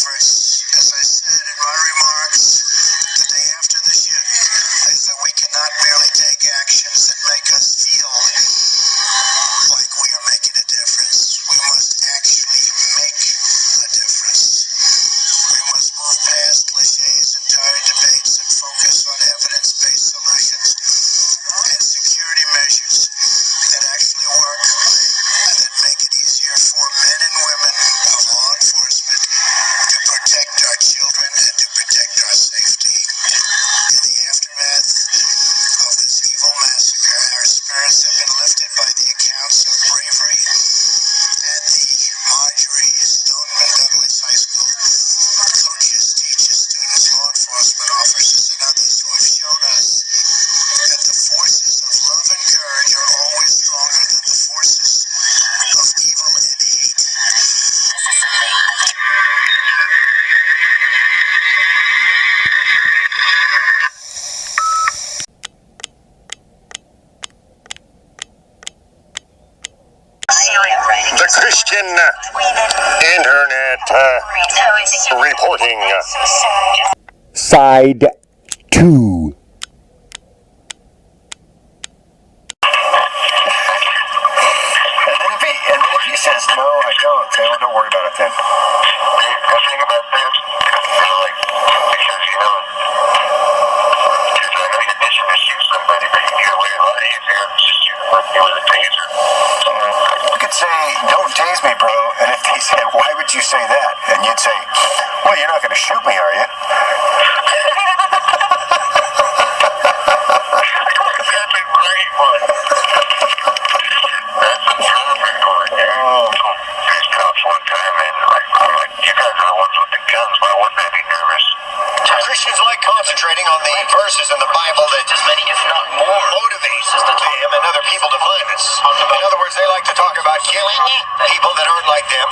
difference, as I said in my remarks the day after the shooting, is that we cannot merely take actions that make us feel like we are making a difference. We must actually make a difference. We must move past cliches and tired debates and focus on evidence-based solutions and security measures that actually work and that make it easier for men and women of law enforcement to protect our children and to protect our safety. In the aftermath of this evil massacre, our spirits have been lifted by the accounts of bravery at the Marjorie Stoneman Douglas High School. Coaches, teachers, students, law enforcement officers, and others who have shown us that the forces of love and courage are always stronger than the forces of evil and hate. The Christian Internet reporting. Side 2. And then if he says, no, I don't, say, well, don't worry about it then. The thing about this, like, because, you know, because I know you did shoot somebody, but you get away a lot easier than just shooting with a taser. You could say, don't tase me, bro. And if they say, why would you say that? And you'd say, well, you're not going to shoot me, are you? That's a great one. That's a perfect one. These cops one time, and I'm like, you guys are the ones with the guns. Why wouldn't I be nervous? Christians like concentrating on the verses in the Bible that as many, if not more, motivates them and other people to violence. In other words, they like to talk about killing people that aren't like them,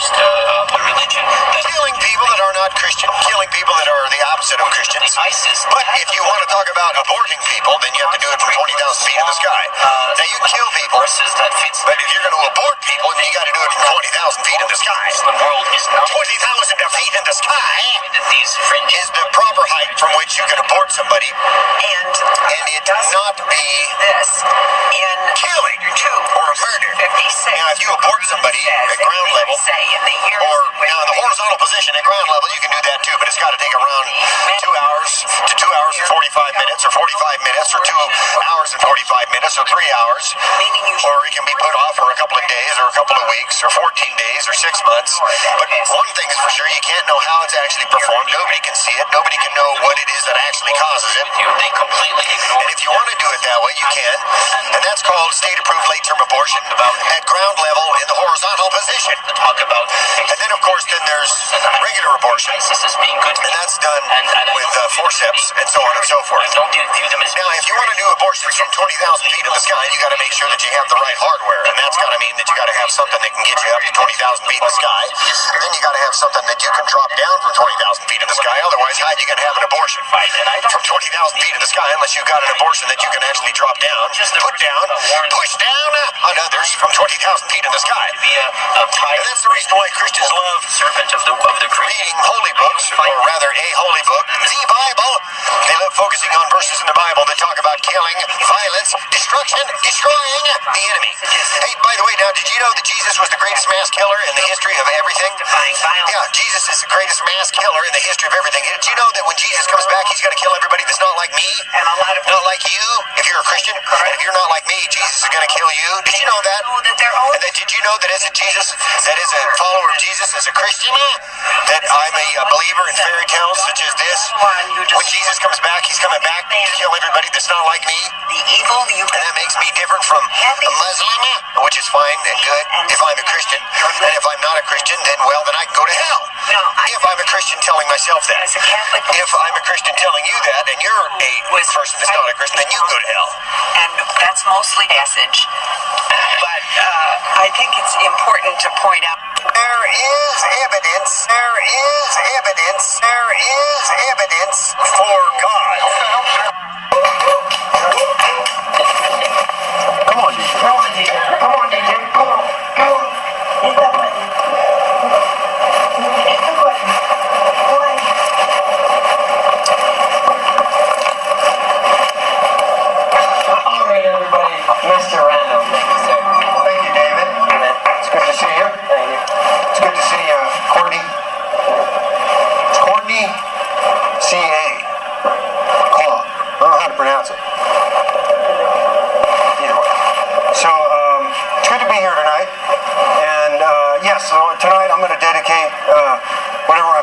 religion, killing people that are not Christian, killing people that are the opposite of Christians. ISIS. But if you want to talk about aborting people, then you have to do it from 20,000 feet in the sky. Now, you kill people, that fits but if you're going to abort people, then you got to do it from 20,000 feet in the sky. the world is not 20,000 feet in the sky that these fringes is the proper height from which you can abort somebody, and it not be this in killing or murder. 56. Now, if you abort somebody at ground level, or now in the horizontal position at ground level, you can do that too, but it's got to take around 2 hours to 2 hours and 45 minutes, or 45 minutes, or 2 hours and 45 minutes, or 3 hours, or it can be put off for a couple of days, or a couple of weeks, or 14 days, or 6 months. But one thing is for sure, you can't know how it's actually performed. Nobody can see it. Nobody can know what it is that actually causes it. they completely ignore. And if you want to do it that way, you can. And that's called state-approved late-term abortion at ground level in the horizontal position. Talk about And then, of course, then there's regular abortion, ISIS as being good, and that's done and I with don't forceps and so on and so forth. I don't view them as Now, if you want to do abortions from 20,000 feet in the sky, you got to make sure that you have the right hardware, and that's got to mean that you got to have something that can get you up to 20,000 feet in the sky. Then you got to have something that you can drop down from 20,000 feet in the sky. Otherwise, how are you going to have an abortion from 20,000 feet in the sky unless you've got an abortion that you can actually drop down, put down, push down on others from 20,000 feet in the sky? be a And that's the reason why Christians love servant of the reading holy books, or rather a holy book, the Bible. They love focusing on verses in the Bible that talk about killing, violence, destruction, destroying the enemy. Hey, by the way, now, did you know that Jesus was the greatest mass killer in the history of everything? Yeah, Jesus is the greatest mass killer in the history of everything. Did you know that when Jesus comes back, he's going to kill everybody that's not like me? And a lot of Not like you, if you're a Christian. And if you're not like me, Jesus is going to kill you. Did you know that? And that, did you know that as a Jesus, that as a follower of Jesus, as a Christian, that I'm a believer in fairy tales such as this? When Jesus comes back, he's coming back to kill everybody that's not like me. the evil you And that makes me different from a Muslim, which is fine and good if I'm a Christian. And if I'm not a Christian, then, well, then I can go to hell. No, If I'm a Christian telling myself that. as a Catholic, If I'm a Christian telling you that, and you're a person that's not a Christian, then you can go to hell. and that's mostly message. But I think it's important to point out There is evidence for God. Come on, DJ. Come on, DJ. Come on, DJ. Come on. Come on. Hit that button. Hit the button.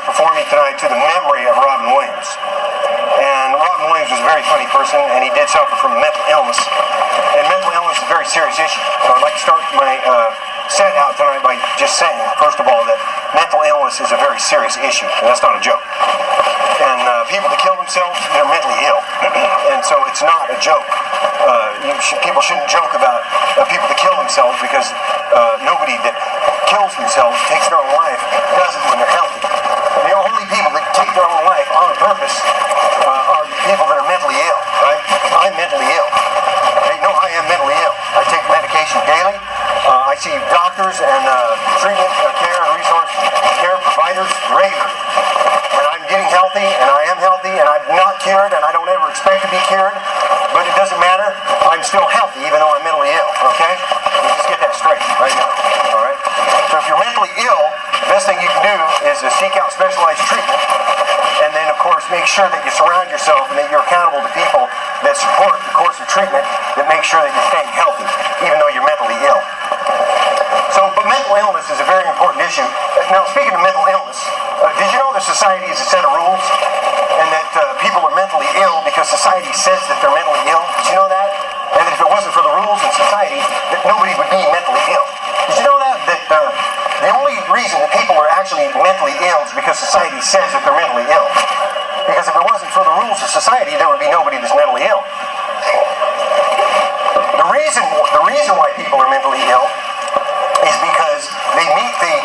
performing tonight to the memory of Robin Williams. And Robin Williams was a very funny person, and he did suffer from mental illness. And mental illness is a very serious issue. So I'd like to start my set out tonight by just saying, first of all, that mental illness is a very serious issue, and that's not a joke. And people that kill themselves, they're mentally ill. And so it's not a joke. People shouldn't joke about people that kill themselves, because nobody that kills themselves, takes their own life, does it when they're healthy. The only people that take their own life on purpose are people that are mentally ill, right? I'm mentally ill. They know I am mentally ill. I take medication daily. I see doctors and treatment care and resource care providers regularly. And I'm getting healthy, and I am healthy, and I'm not cured, and I don't ever expect to be cured. But it doesn't matter. I'm still healthy, even though I'm mentally ill, okay? Let's just get that straight right now, all right? So if you're mentally ill, the best thing you can do is to seek out specialized treatment, and then, of course, make sure that you surround yourself and that you're accountable to people that support the course of treatment that make sure that you're staying healthy, even though you're mentally ill. But mental illness is a very important issue. Now, speaking of mental illness, did you know that society is a set of rules, and that people are mentally ill because society says that they're mentally ill? Did you know that? And that if it wasn't for the rules in society, that nobody would be mentally ill. Did you know that? That the only reason that people are actually mentally ill is because society says that they're mentally ill. Because if it wasn't for the rules of society, there would be nobody that's mentally ill. The reason why people are mentally ill is because they meet the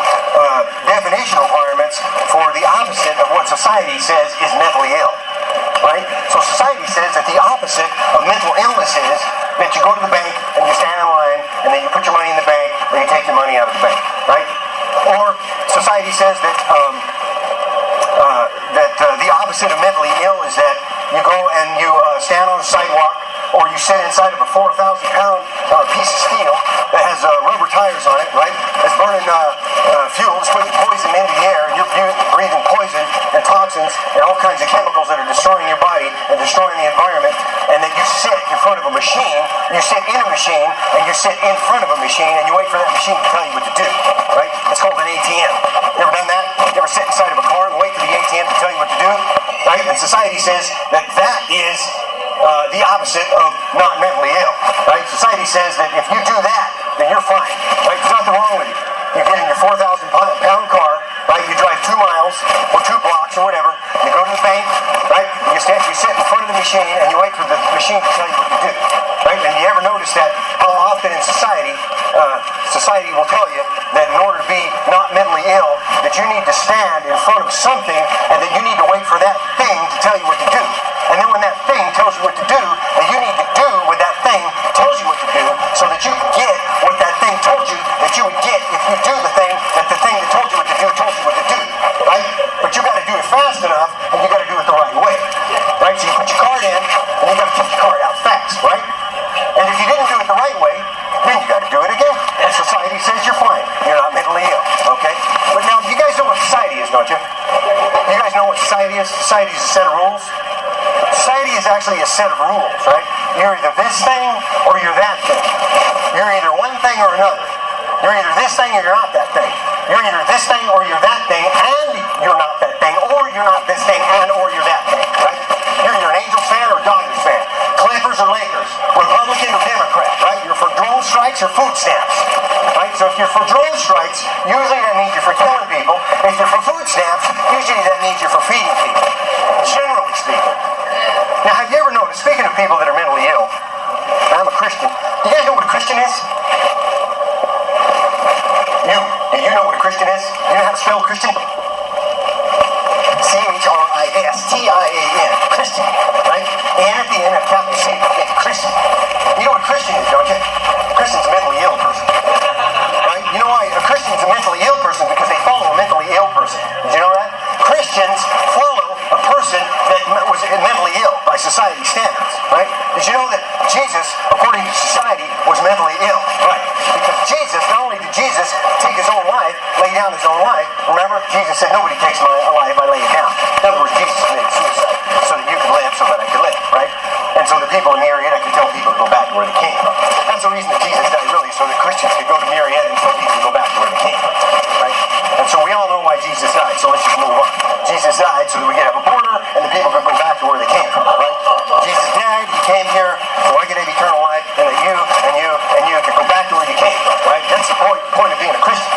definition requirements for the opposite of what society says is mentally ill, right? So society says that the opposite of mental illness is that you go to the bank and you stand in line, and then you put your money in the bank, or you take your money out of the bank, right? Or society says that the opposite of mentally ill is that you go and you stand on a sidewalk, or you sit inside of a 4,000-pound piece of steel that has rubber tires on it, right? It's burning fuel, it's putting poison into the air, and you're breathing poison and toxins and all kinds of chemicals that are destroying your body and destroying the environment, and then you sit in front of a machine, you sit in a machine, and you sit in front of a machine, and you wait for that machine to tell you what to do, right? It's called an ATM. You ever done that? You ever sit inside of a car and wait for the ATM to tell you what to do, right? And society says that that is the opposite of not mentally ill, right? Society says that if you do that, then you're fine, right? There's nothing wrong with you. You get in your 4,000-pound car, right? You drive 2 miles or 2 blocks or whatever. You go to the bank, right? You sit in front of the machine and you wait for the machine to tell you what to do, right? And you ever notice that how often in society, society will tell you that in order to be not mentally ill, that you need to stand in front of something and that you need to wait for that thing to tell you what to do. And then when that thing tells you what to do, then you need to do what that thing tells you what to do, so that you can get what that thing told you that you would get if you do the thing that told you what to do told you what to do, right? But you got to do it fast enough, and you got to do it the right way, right? So you put your card in, and you got to take your card out fast, right? And if you didn't do it the right way, then you got to do it again. And society says you're fine. You're not mentally ill, okay? But now, you guys know what society is, don't you? You guys know what society is? Society is a set of rules. Society is actually a set of rules, right? You're either this thing or you're that thing. You're either one thing or another. You're either this thing or you're not that thing. You're either this thing or you're that thing, and you're not that thing, or you're not this thing and or you're that thing, right? You're either an Angels fan or a Dodgers fan, Clippers or Lakers, Republican or Democrat, right? You're for drone strikes or food stamps, right? So if you're for drone strikes, usually that means you're for killing people. If you're for food stamps, usually that means you're for feeding people, generally speaking. Now, have you ever noticed, speaking of people that are mentally ill, and I'm a Christian, do you guys know what a Christian is? Do you know what a Christian is? You know how to spell Christian? C-H-R-I-S-T-I-A-N. Christian, right? And at the end, a capital C. It's Christian. You know what a Christian is, don't you? A Christian's a mentally ill person, right? You know why a Christian's a mentally ill person? Because they follow a mentally ill person. Did you know that? Christians follow a person that was mentally ill by society standards, right? Did you know that Jesus, according to society, was mentally ill? Right. Because Jesus, not only did Jesus take his own life, lay down his own life, remember, Jesus said, nobody takes my life, I lay it down. In other words, Jesus committed suicide so that you could live, so that I could live, right? And so the people in Marietta could tell people to go back to where they came from. That's the reason that Jesus died, really, so that Christians could go to Marietta and tell people to go back to where they came from, right? And so we all know why Jesus died, so let's just move on. died so that we could have a border and the people could go back to where they came from, right? Jesus died, he came here so I could have eternal life, and that you and you and you could go back to where you came from, right? That's the point of being a Christian.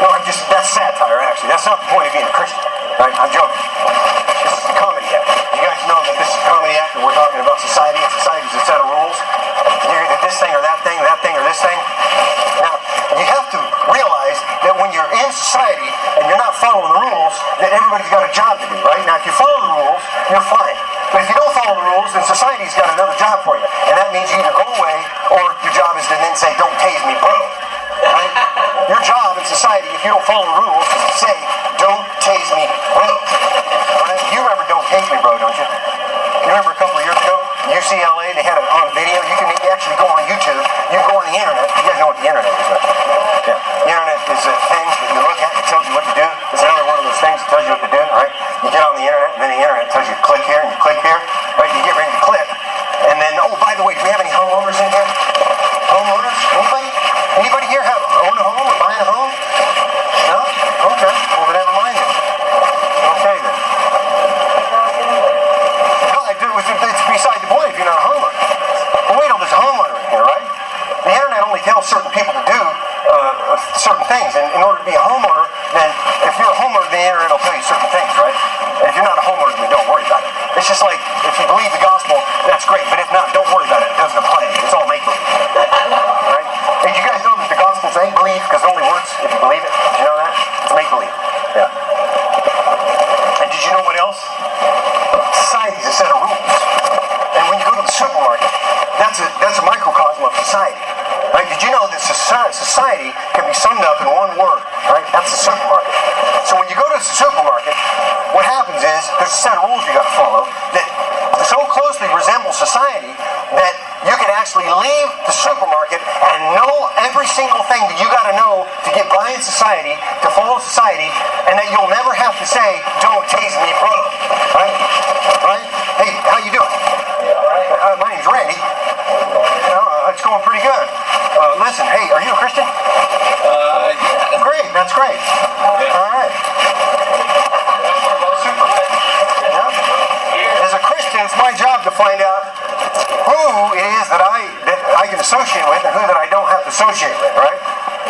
No, that's satire, actually. That's not the point of being a Christian, right? I'm joking. This is a comedy act. You guys know that this is a comedy act and we're talking about society, and society is a set of rules. You're either this thing or that thing or this thing. Now, you have to realize that when you're in society and you're not following the rules, that everybody's got a job to do, right? Now, if you follow the rules, you're fine. But if you don't follow the rules, then society's got another job for you. And that means you either go away or your job is to then say, don't tase me, bro. Right? Your job in society, if you don't follow the rules, is to say, don't tase me, bro. Right? You remember don't tase me, bro, don't you? You remember a couple of years ago, UCLA, they had it on video. You can actually go on YouTube. You can go on the internet. You guys know what the internet is, right? Yeah. The internet is a thing that you look at that tells you what to do. It's another one of those things that tells you what to do, right? You get on the internet, and then the internet tells you to click here, and you click here, right? You get ready to click. And then, oh, by the way, do we have any homeowners in here? Homeowners? Anybody? Anybody here own a home or buying a home? No? Okay. Well, then never mind then. Okay, then. No, it's beside the point if you're not a homeowner. But wait till there's a homeowner in here, right? The internet only tells certain people to do certain things. And in order to be a homeowner, then if you're a homeowner, the internet will tell you certain things, right? And if you're not a homeowner, then don't worry about it. It's just like, if you believe the gospel, that's great. But if not, don't worry about it. It doesn't apply to you. It's all make-believe. Right? Did you guys know that the gospel's make-believe because it only works if you believe it? Did you know that? It's make-believe. Yeah. And did you know what else? Society's a set of rules. And when you go to the supermarket, that's a microcosm of society. Right? Did you know that society can be summed up in one word? Right? That's the supermarket. So when you go to the supermarket, what happens is there's a set of rules you got to follow that so closely resemble society that you can actually leave the supermarket and know every single thing that you got to know to get by in society, to follow society, and that you'll never have to say, don't tase me, bro. Right? Right? Hey, how you doing? My name's Randy. It's going pretty good. Listen, hey, are you a Christian? Yeah. Great, that's great. All right. Super. Yeah. As a Christian, it's my job to find out who it is that I can associate with and who that I don't have to associate with, right?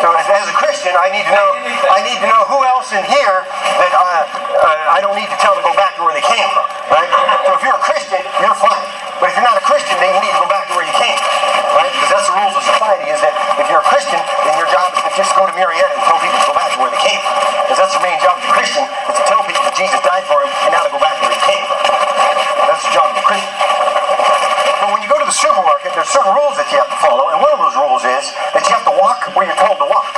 So as a Christian, I need to know who else in here that I don't need to tell to go back to where they came from, right? So if you're a Christian, you're fine. But if you're not a Christian, then you need to go back to where you came from, right? Because that's the rules of society, is that if you're a Christian, then your job is to just go to Marietta and tell people to go back to where they came from. Because that's the main job of a Christian, is to tell people that Jesus died for them and now to go back to where he came from. That's the job of a Christian. But when you go to the supermarket, there's certain rules that you have to follow, and one of those rules is that you have to walk where you're told to walk.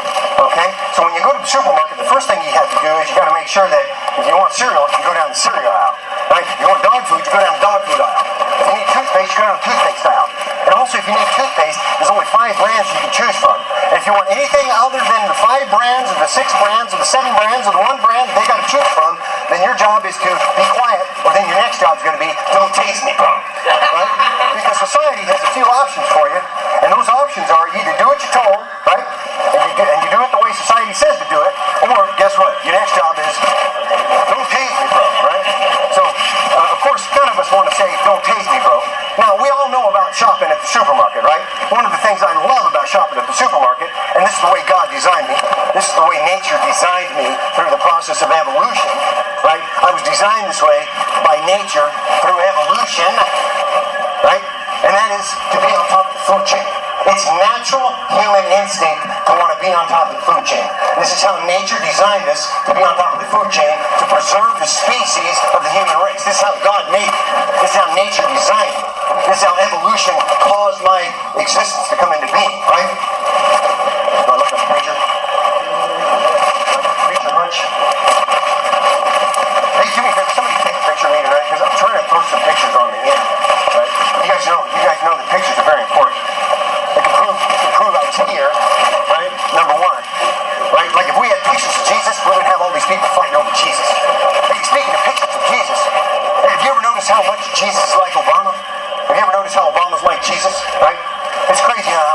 Okay? So when you go to the supermarket, the first thing you have to do is you got to make sure that if you want cereal, you go down the cereal aisle. Right? If you want dog food, you go down the dog food aisle. If you need toothpaste, you go down the toothpaste aisle. And also, if you need toothpaste, there's only 5 brands you can choose from. And if you want anything other than the 5 brands, or the 6 brands, or the 7 brands, or the 1 brand they got to choose from, then your job is to be quiet, or then your next job is going to be, don't taste me, bro. Right? Because society has a few options for you, and those options are either do what you're told, right? And you do it the way society says to do it, or guess what? Your next job is, don't tase me, bro, right? So, of course, none of us want to say, don't tase me, bro. Now, we all know about shopping at the supermarket, right? One of the things I love about shopping at the supermarket, and this is the way God designed me, this is the way nature designed me through the process of evolution, right? I was designed this way by nature through evolution, right? And that is to be on top of the food chain. It's natural human instinct to want to be on top of the food chain. This is how nature designed us to be on top of the food chain, to preserve the species of the human race. This is how God made it. This is how nature designed it. This is how evolution caused my existence to come into being, right? Do I look like a preacher? Preacher hunch? Hey, do me a favor, somebody take a picture of me tonight, because I'm trying to post some pictures on the internet, right? You guys know that pictures are very important. It can prove I was here, right? Number 1, right? Like if we had pictures of Jesus, we wouldn't have all these people fighting over Jesus. Hey, speaking of pictures of Jesus, have you ever noticed how much Jesus is like Obama? Have you ever noticed how Obama's like Jesus, right? It's crazy how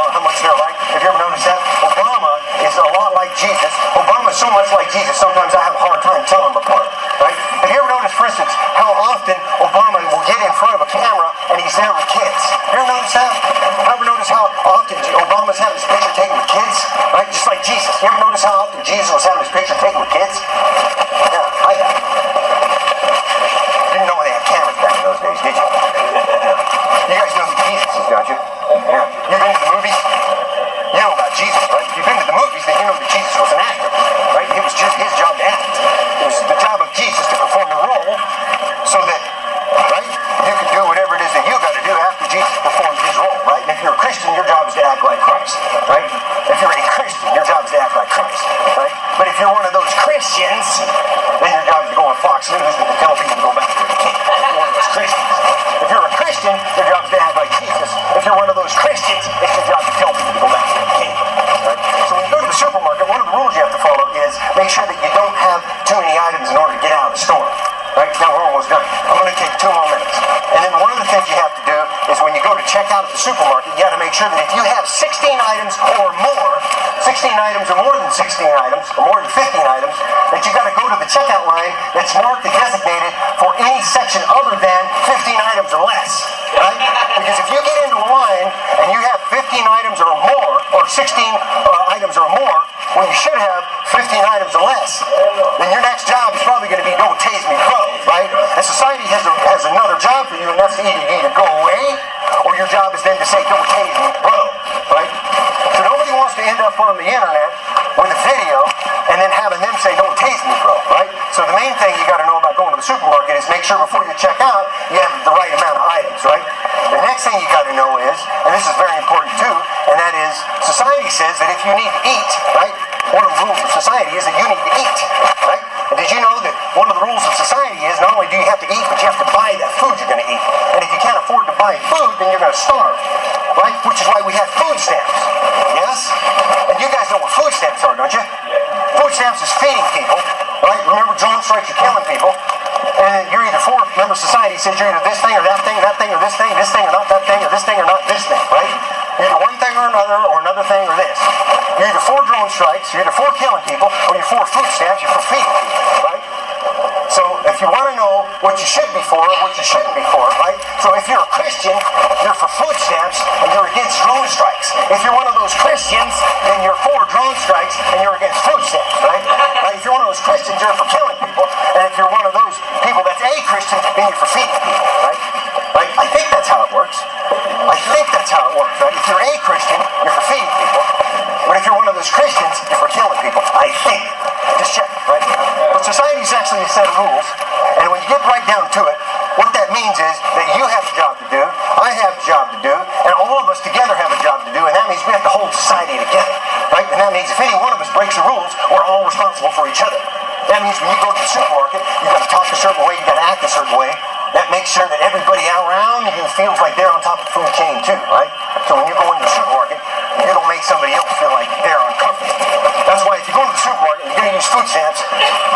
items in order to get out of the store. Right? Now we're almost done. I'm going to take 2 more minutes. And then one of the things you have to do is when you go to check out at the supermarket, you got to make sure that if you have 16 items or more, 16 items or more than 16 items, or more than 15 items, that you got to go to the checkout line that's marked and designated for any section other than 15 items or less. Right? Because if you get into a line and you have 15 items or more, or 16 items or more, when you should have 15 items or less, then your next job is probably going to be don't tase me, bro, right? And society has another job for you, and that's either go away, or your job is then to say don't tase me, bro, right? So nobody wants to end up on the internet with a video and then having them say don't tase me, bro, right? So the main thing you got to know about going to the supermarket is make sure before you check out you have the right amount of items, right? The next thing you got to know is, and this is very important too, and that is society says that if you need to eat, right? One of the rules of society is that you need to eat, right? And did you know that one of the rules of society is not only do you have to eat, but you have to buy that food you're going to eat. And if you can't afford to buy food, then you're going to starve, right? Which is why we have food stamps, yes? And you guys know what food stamps are, don't you? Food stamps is feeding people, right? Remember, drone strikes are killing people. And you're either for, remember society says you're either this thing or that thing or this thing or not that thing or this thing or not this thing, right? You're either one thing or another thing or this. You're either for drone strikes, you're either for killing people, or you're for food stamps, you're for feeding people, right? So if you want to know what you should be for or what you shouldn't be for, right? So if you're a Christian, you're for food stamps and you're against drone strikes. If you're one of those Christians, then you're for drone strikes and you're against food stamps, right? If you're one of those Christians, you're for killing people. And if you're one of those people that's a Christian, then you're for feeding people, right? Right? I think that's how it works. Right? If you're a Christian, you're for feeding people. But if you're one of those Christians, you're for killing people. I think. Just check, right? But society's actually a set of rules. And when you get right down to it, what that means is that you have a job to do, I have a job to do, and all of us together have a job to do, and that means we have to hold society together, right? And that means if any one of us breaks the rules, we're all responsible for each other. That means when you go to the supermarket, you got to talk a certain way, you got to act a certain way. That makes sure that everybody around you feels like they're on top of the food chain too, right? So when you go into the supermarket, you don't make somebody else feel like they're uncomfortable. That's why if you go to the supermarket and you're going to use food stamps,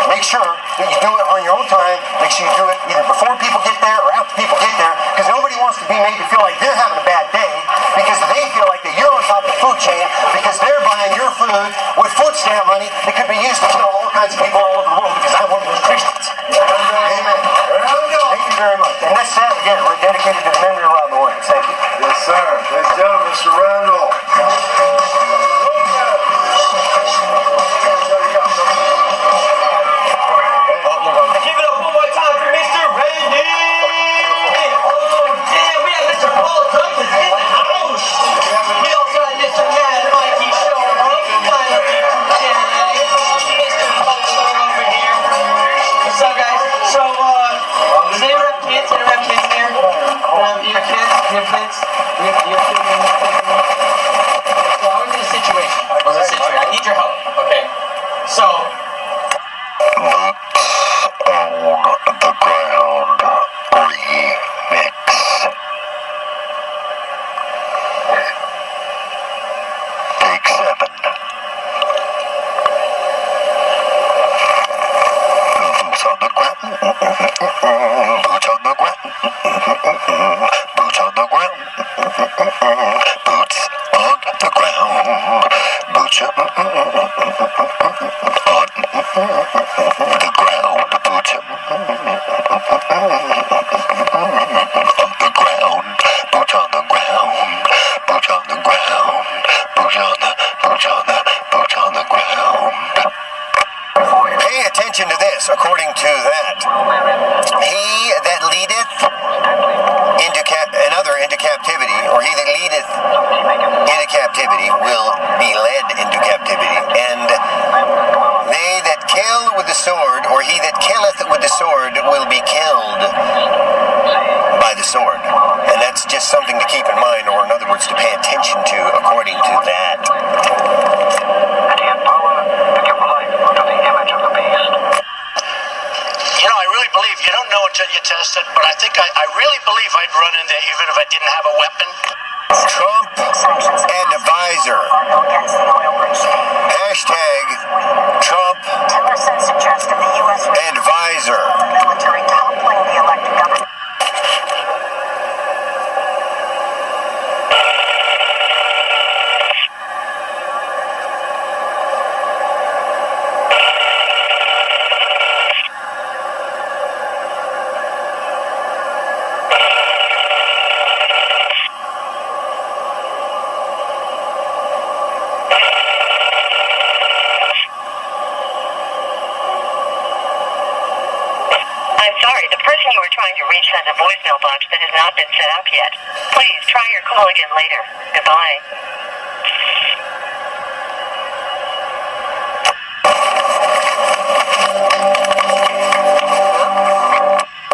make sure that you do it on your own time. Make sure you do it either before people get there or after people get there, because nobody wants to be made to feel like they're having a bad day because they feel like that you're on top of the food chain because they're buying your food with food stamp money that could be used to kill all kinds of people all over the world because I'm one of those Christians. Amen. Thank you very much. And this set, again, we're dedicated to the memory of Robin Williams. Thank you. Yes, sir. Ladies and gentlemen, Mr. Randall. Give it up one more time for Mr. Randy. Oh, damn, we have Mr. Paul Douglas in the house. We also have Mr. Mad Mikey showing up. Finally, Mr. Buster over here. What's up, guys? So, does anyone have kids? Anyone have kids here? Your kids? Your kids? Your kids? So I was in a situation. I need your help. Okay. So. On the ground remix. Take 7. Boots on the ground. Boots on the ground. Boots on the ground. Boots on the ground. Boots on the ground. Boots on the ground. Boots on the ground. Boots on the ground. Boots on the ground. Pay attention to this, according to that. He that leadeth another into captivity, or he that leadeth into captivity will be led into captivity. And they that kill with the sword, or he that killeth with the sword, will be killed by the sword. And that's just something to keep in mind, or in other words, to pay attention to, according to that. You know, I really believe, you don't know until you test it, but I think I really believe I'd run in there even if I didn't have a weapon. Trump and advisor. Hashtag Trump and advisor. Military toppling the elected government. I'm sorry, the person you were trying to reach has a voicemail box that has not been set up yet. Please try your call again later. Goodbye.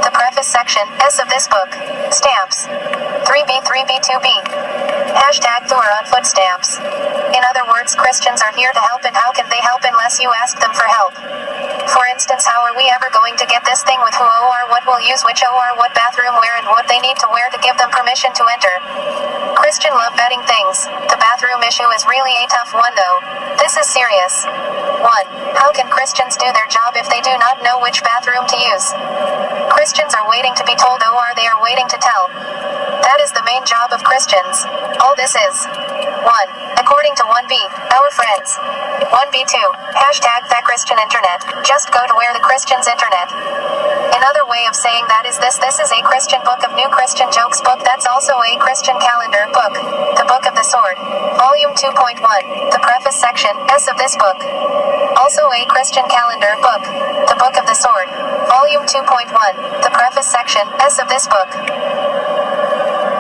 The preface section, S of this book. Stamps. 3B, 3B, 2B. Hashtag Tcir on foot stamps. In other words, Christians are here to help, and how can they help unless you ask them for help? For instance, how are we ever going to get this thing with who or what will use which or what bathroom where and what they need to wear to give them permission to enter? Christian love betting things. The bathroom issue is really a tough one though. This is serious. 1. How can Christians do their job if they do not know which bathroom to use? Christians are waiting to be told or they are waiting to tell. That is the main job of Christians. All this is 1. According to 1B, our friends. 1B2, hashtag that Christian internet. Just go to where the Christians internet. Another way of saying that is this is a Christian book of new Christian jokes book that's also a Christian calendar book. The Book of the Sword. Volume 2.1. The preface section, S of this book. Also a Christian calendar book. The Book of the Sword. Volume 2.1. The preface section, S of this book.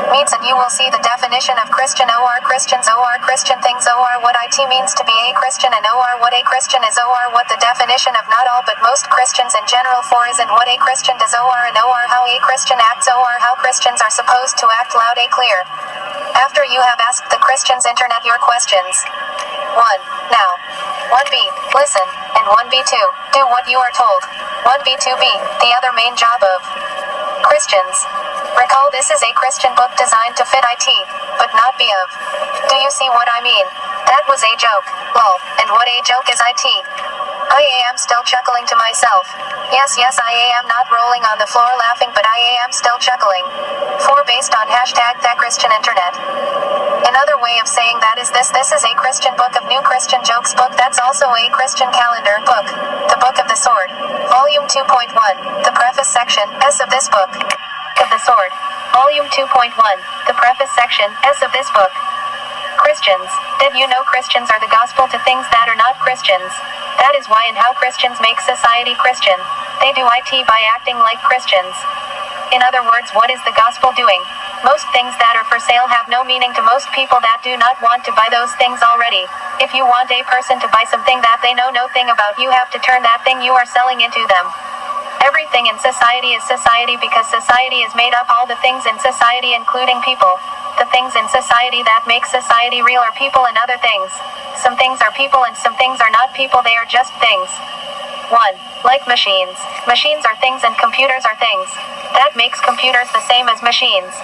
Means and you will see the definition of Christian or Christians or Christian things or what it means to be a Christian and or what a Christian is or what the definition of not all but most Christians in general for is and what a Christian does or and or how a Christian acts or how Christians are supposed to act loud a clear. After you have asked the Christians internet your questions. 1. Now. 1B. Listen. And 1B2. Do what you are told. 1B2B. The other main job of Christians. Recall this is a Christian book designed to fit IT, but not be of. Do you see what I mean? That was a joke. Lol. And what a joke is IT? I am still chuckling to myself. Yes, I am not rolling on the floor laughing, but I am still chuckling. 4. Based on hashtag that Christian internet. Another way of saying that is this is a Christian book of new Christian jokes book that's also a Christian calendar book. The Book of the Sword. Volume 2.1. The preface section, S of this book. Of the Sword. Volume 2.1. The preface section, S of this book. Christians. Did you know Christians are the gospel to things that are not Christians? That is why and how Christians make society Christian. They do IT by acting like Christians. In other words, what is the gospel doing? Most things that are for sale have no meaning to most people that do not want to buy those things already. If you want a person to buy something that they know nothing about, you have to turn that thing you are selling into them. Everything in society is society because society is made up all the things in society including people. The things in society that make society real are people and other things. Some things are people and some things are not people, they are just things. 1. Like machines. Machines are things and computers are things. That makes computers the same as machines.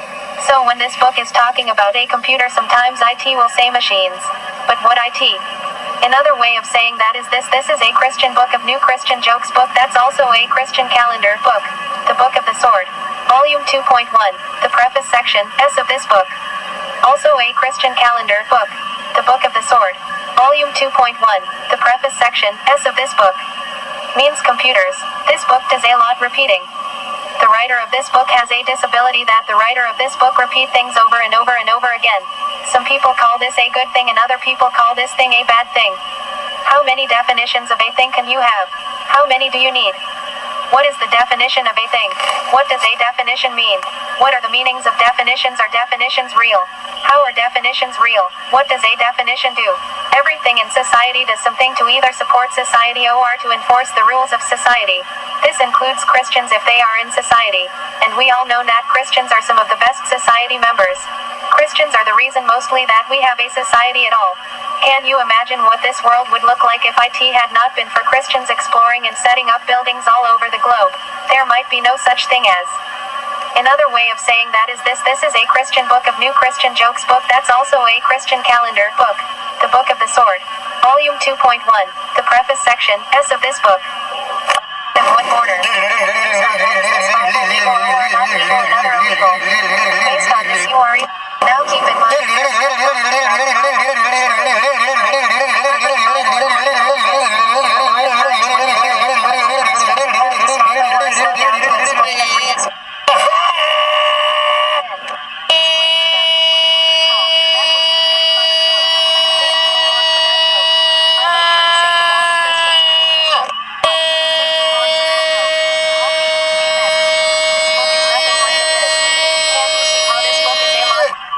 So when this book is talking about a computer, sometimes IT will say machines. But what IT? Another way of saying that is this is a Christian book of new Christian jokes book that's also a Christian calendar book. The Book of the Sword. Volume 2.1. The preface section, S of this book. Also a Christian calendar book. The Book of the Sword. Volume 2.1. The preface section, S of this book. Means computers. This book does a lot repeating. The writer of this book has a disability that the writer of this book repeat things over and over and over again. Some people call this a good thing and other people call this thing a bad thing. How many definitions of a thing can you have? How many do you need? What is the definition of a thing? What does a definition mean? What are the meanings of definitions? Are definitions real? How are definitions real? What does a definition do? Everything in society does something to either support society or to enforce the rules of society. This includes Christians if they are in society. And we all know that Christians are some of the best society members. Christians are the reason mostly that we have a society at all. Can you imagine what this world would look like if IT had not been for Christians exploring and setting up buildings all over the globe? There might be no such thing as Another way of saying that is this is a Christian book of New Christian Jokes book. That's also a Christian calendar book. The Book of the Sword. Volume 2.1. The preface section, S of this book. In what order? Based on this you are now keep in mind.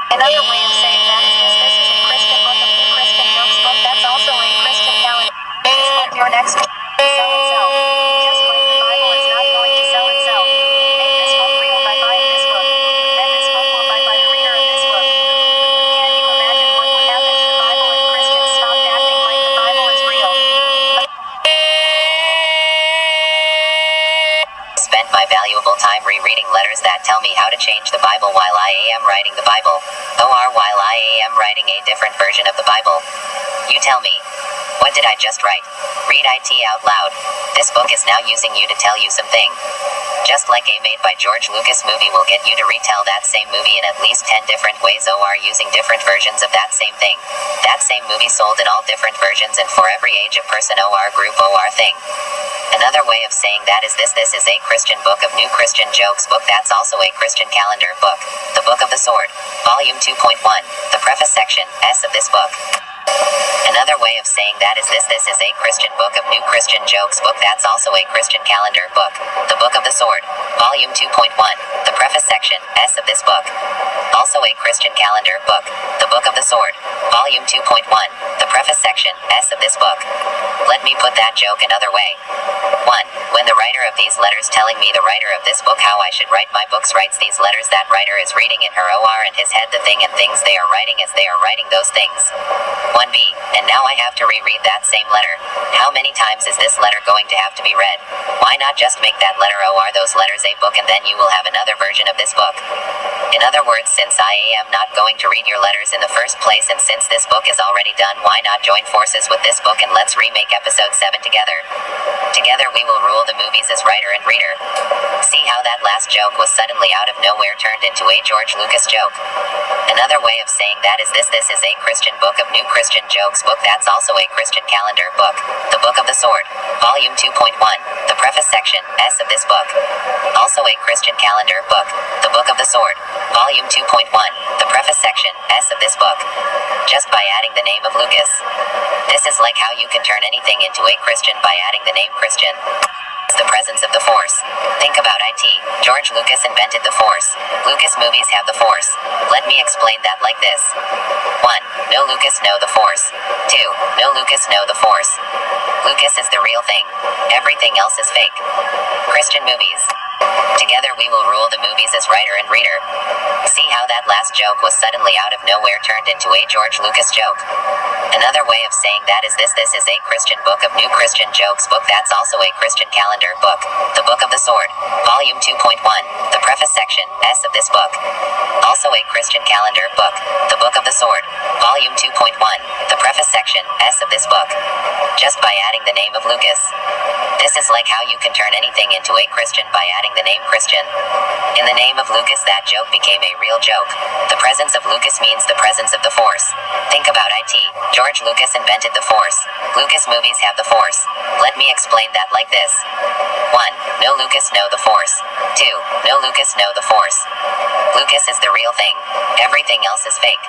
Another way of saying that is this is a Christian book of New Christian Jokes book. That's also a Christian calendar. This book your next sell itself. Just like the Bible is not going to sell itself. Make this book real by buying this book. Then this book will buy by the reader of this book. Can you imagine what would happen to the Bible if Christians stopped acting like the Bible is real? Spent my valuable time rereading letters that tell me how to change the Bible while I am writing the Bible. Or while I am writing a different version of the Bible. You tell me. What did I just write? Read it out loud. This book is now using you to tell you something. Just like a made by George Lucas movie will get you to retell that same movie in at least 10 different ways or using different versions of that same thing. That same movie sold in all different versions and for every age of person or group or thing. Another way of saying that is this is a Christian book of New Christian Jokes book. That's also a Christian calendar book. The Book of the Sword. Volume 2.1. The preface section, S of this book. Another way of saying that is this is a Christian book of New Christian Jokes book. That's also a Christian calendar book. The Book of the Sword. Volume 2.1. The preface section, S of this book. Also a Christian calendar book. The Book of the Sword. Volume 2.1. The preface section, S of this book. Let me put that joke another way. 1. When the writer of these letters telling me the writer of this book how I should write my books writes these letters, that writer is reading in her OR in his head the thing and things they are writing as they are writing those things. 1b. And now I have to reread that same letter. How many times is this letter going to have to be read? Why not just make that letter OR those letters a book and then you will have another version of this book? In other words, since I am not going to read your letters in the first place and since this book is already done, why not join forces with this book and let's remake episode 7 together. Together we will rule the movies as writer and reader. See how that last joke was suddenly out of nowhere turned into a George Lucas joke. Another way of saying that is this is a Christian book of New Christian Jokes book. That's also a Christian calendar book. The Book of the Sword. Volume 2.1. The preface section, S of this book. Also a Christian calendar book. The Book of the Sword. Volume 2.1. The preface section, S of this book. Just by adding the name of Lucas. This is like how you can turn anything into a Christian by adding the name Christian. The presence of the Force. Think about it. George Lucas invented the Force. Lucas movies have the Force. Let me explain that like this. 1. No Lucas, no the Force. 2. No Lucas, no the Force. Lucas is the real thing. Everything else is fake. Christian movies. Together we will rule the movies as writer and reader. See how that last joke was suddenly out of nowhere turned into a George Lucas joke. Another way of saying that is this is a Christian book of New Christian Jokes book. That's also a Christian calendar book. The Book of the Sword. Volume 2.1. The preface section, S of this book. Also a Christian calendar book. The Book of the Sword. Volume 2.1. The preface section, S of this book. Just by adding the name of Lucas. This is like how you can turn anything into a Christian by adding the name Christian. In the name of Lucas, that joke became a real joke. The presence of Lucas means the presence of the Force. Think about it. George Lucas invented the Force. Lucas movies have the Force. Let me explain that like this. 1. No Lucas, no the Force. 2. No Lucas, no the Force. Lucas is the real thing. Everything else is fake.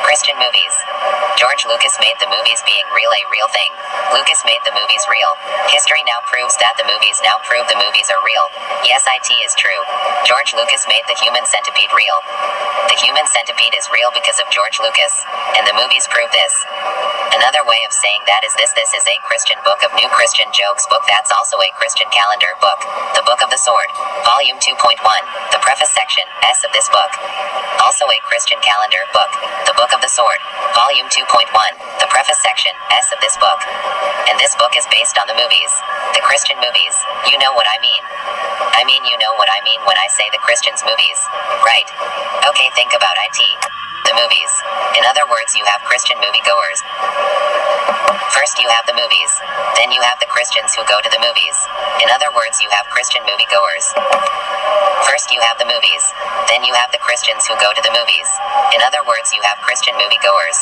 Christian movies. George Lucas made the movies being real a real thing. Lucas made the movies real. History now proves that the movies now prove the movies are real. Yes, it is true. George Lucas made the human centipede real. The human centipede is real because of George Lucas. And the movies prove this. Another way of saying that is this is a Christian book of New Christian Jokes book. That's also a Christian calendar book. The Book of the Sword. Volume 2.1. The preface section, S of this book. Also a Christian calendar book. The Book of the Sword. Volume 2.1. The preface section, S of this book. And this book is based on the movies. The Christian movies. You know what I mean. I I mean, you know what I mean when I say the Christians' movies. Right. Okay, think about it. The movies. In other words, you have Christian moviegoers. First you have the movies. Then you have the Christians who go to the movies. In other words, you have Christian moviegoers. First you have the movies. Then you have the Christians who go to the movies. In other words, you have Christian moviegoers.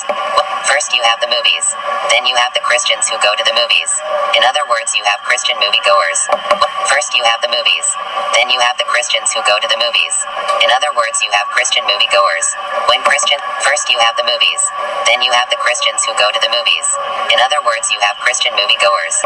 First you have the movies. Then you have the Christians who go to the movies. In other words, you have Christian moviegoers. First you have the movies. Then you have the Christians who go to the movies. In other words, you have Christian moviegoers. First you have the movies. Then you have the Christians who go to the movies. In other words, you have Christian moviegoers.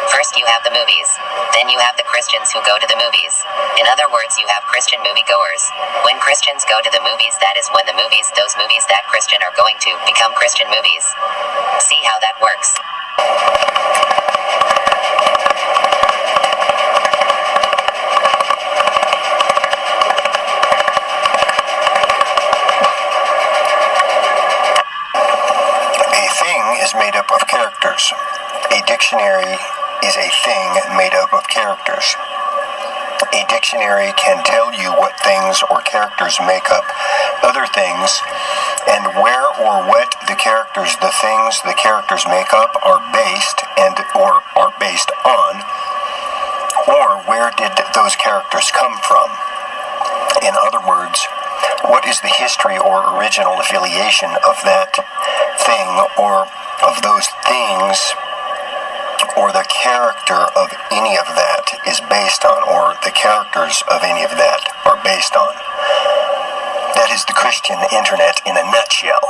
First you have the movies. Then you have the Christians who go to the movies. In other words, you have Christian moviegoers. When Christians go to the movies, that is when those movies that Christian are going to become Christian movies. See how that works? Is made up of characters. A dictionary is a thing made up of characters. A dictionary can tell you what things or characters make up other things, and where or what the characters, the things the characters make up are based or are based on, or where did those characters come from. In other words, what is the history or original affiliation of that thing or of those things, or the character of any of that is based on, or the characters of any of that are based on. That is the Christian internet in a nutshell.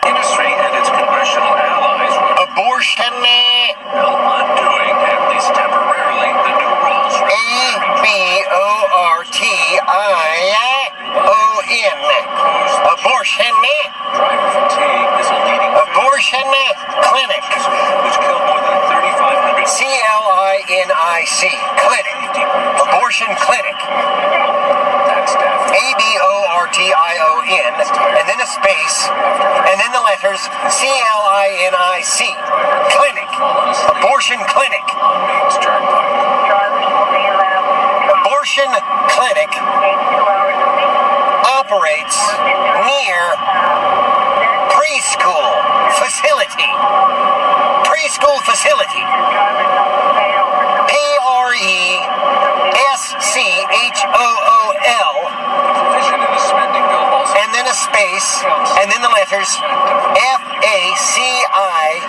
Industry and its congressional allies Abortion. undoing, at least temporarily, the new rules. Abortion. Abortion. Driver fatigue is a leading Abortion clinic. which killed more than 3,500 CLINIC clinic. Abortion clinic. that staff. ABORTION, and then a space, and then the letters CLINIC clinic. Abortion clinic. On Maine's Turnpike. Drivers will be allowed Abortion clinic 2 hours a week. operates near preschool facility. Preschool facility. Drivers don't pay overtime. PRESCHOOL, Provision in the spending bill also and then a space, and then the letters FACILITY